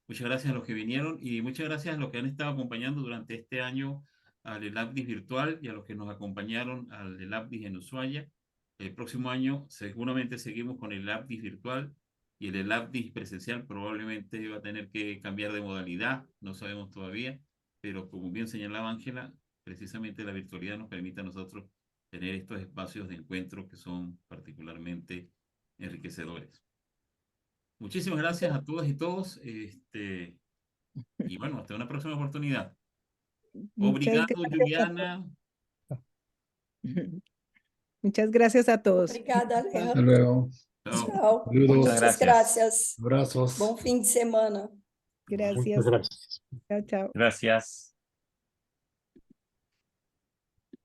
A: Muchas gracias a los que vinieron y muchas gracias a los que han estado acompañando durante este año al Elabdis virtual y a los que nos acompañaron al Elabdis en Ushuaia. El próximo año seguramente seguimos con el Elabdis virtual y el Elabdis presencial probablemente va a tener que cambiar de modalidad, no sabemos todavía, pero como bien señalaba Ángela, precisamente la virtualidad nos permite a nosotros tener estos espacios de encuentro que son particularmente enriquecedores. Muchísimas gracias a todas y todos. Y bueno, hasta una próxima oportunidad.
B: Muchas
A: Obrigado,
B: gracias.
A: Juliana.
B: Muchas gracias a todos.
D: Obrigada,
F: Hasta
D: Alejandro.
F: luego.
A: Chao.
D: Tchau.
F: Saludos.
C: Muchas
D: Muchas
C: gracias.
D: gracias.
F: Abrazos.
D: Bom fim de semana.
E: Muchas
B: Gracias.
E: gracias.
B: Chao, chao.
C: Gracias.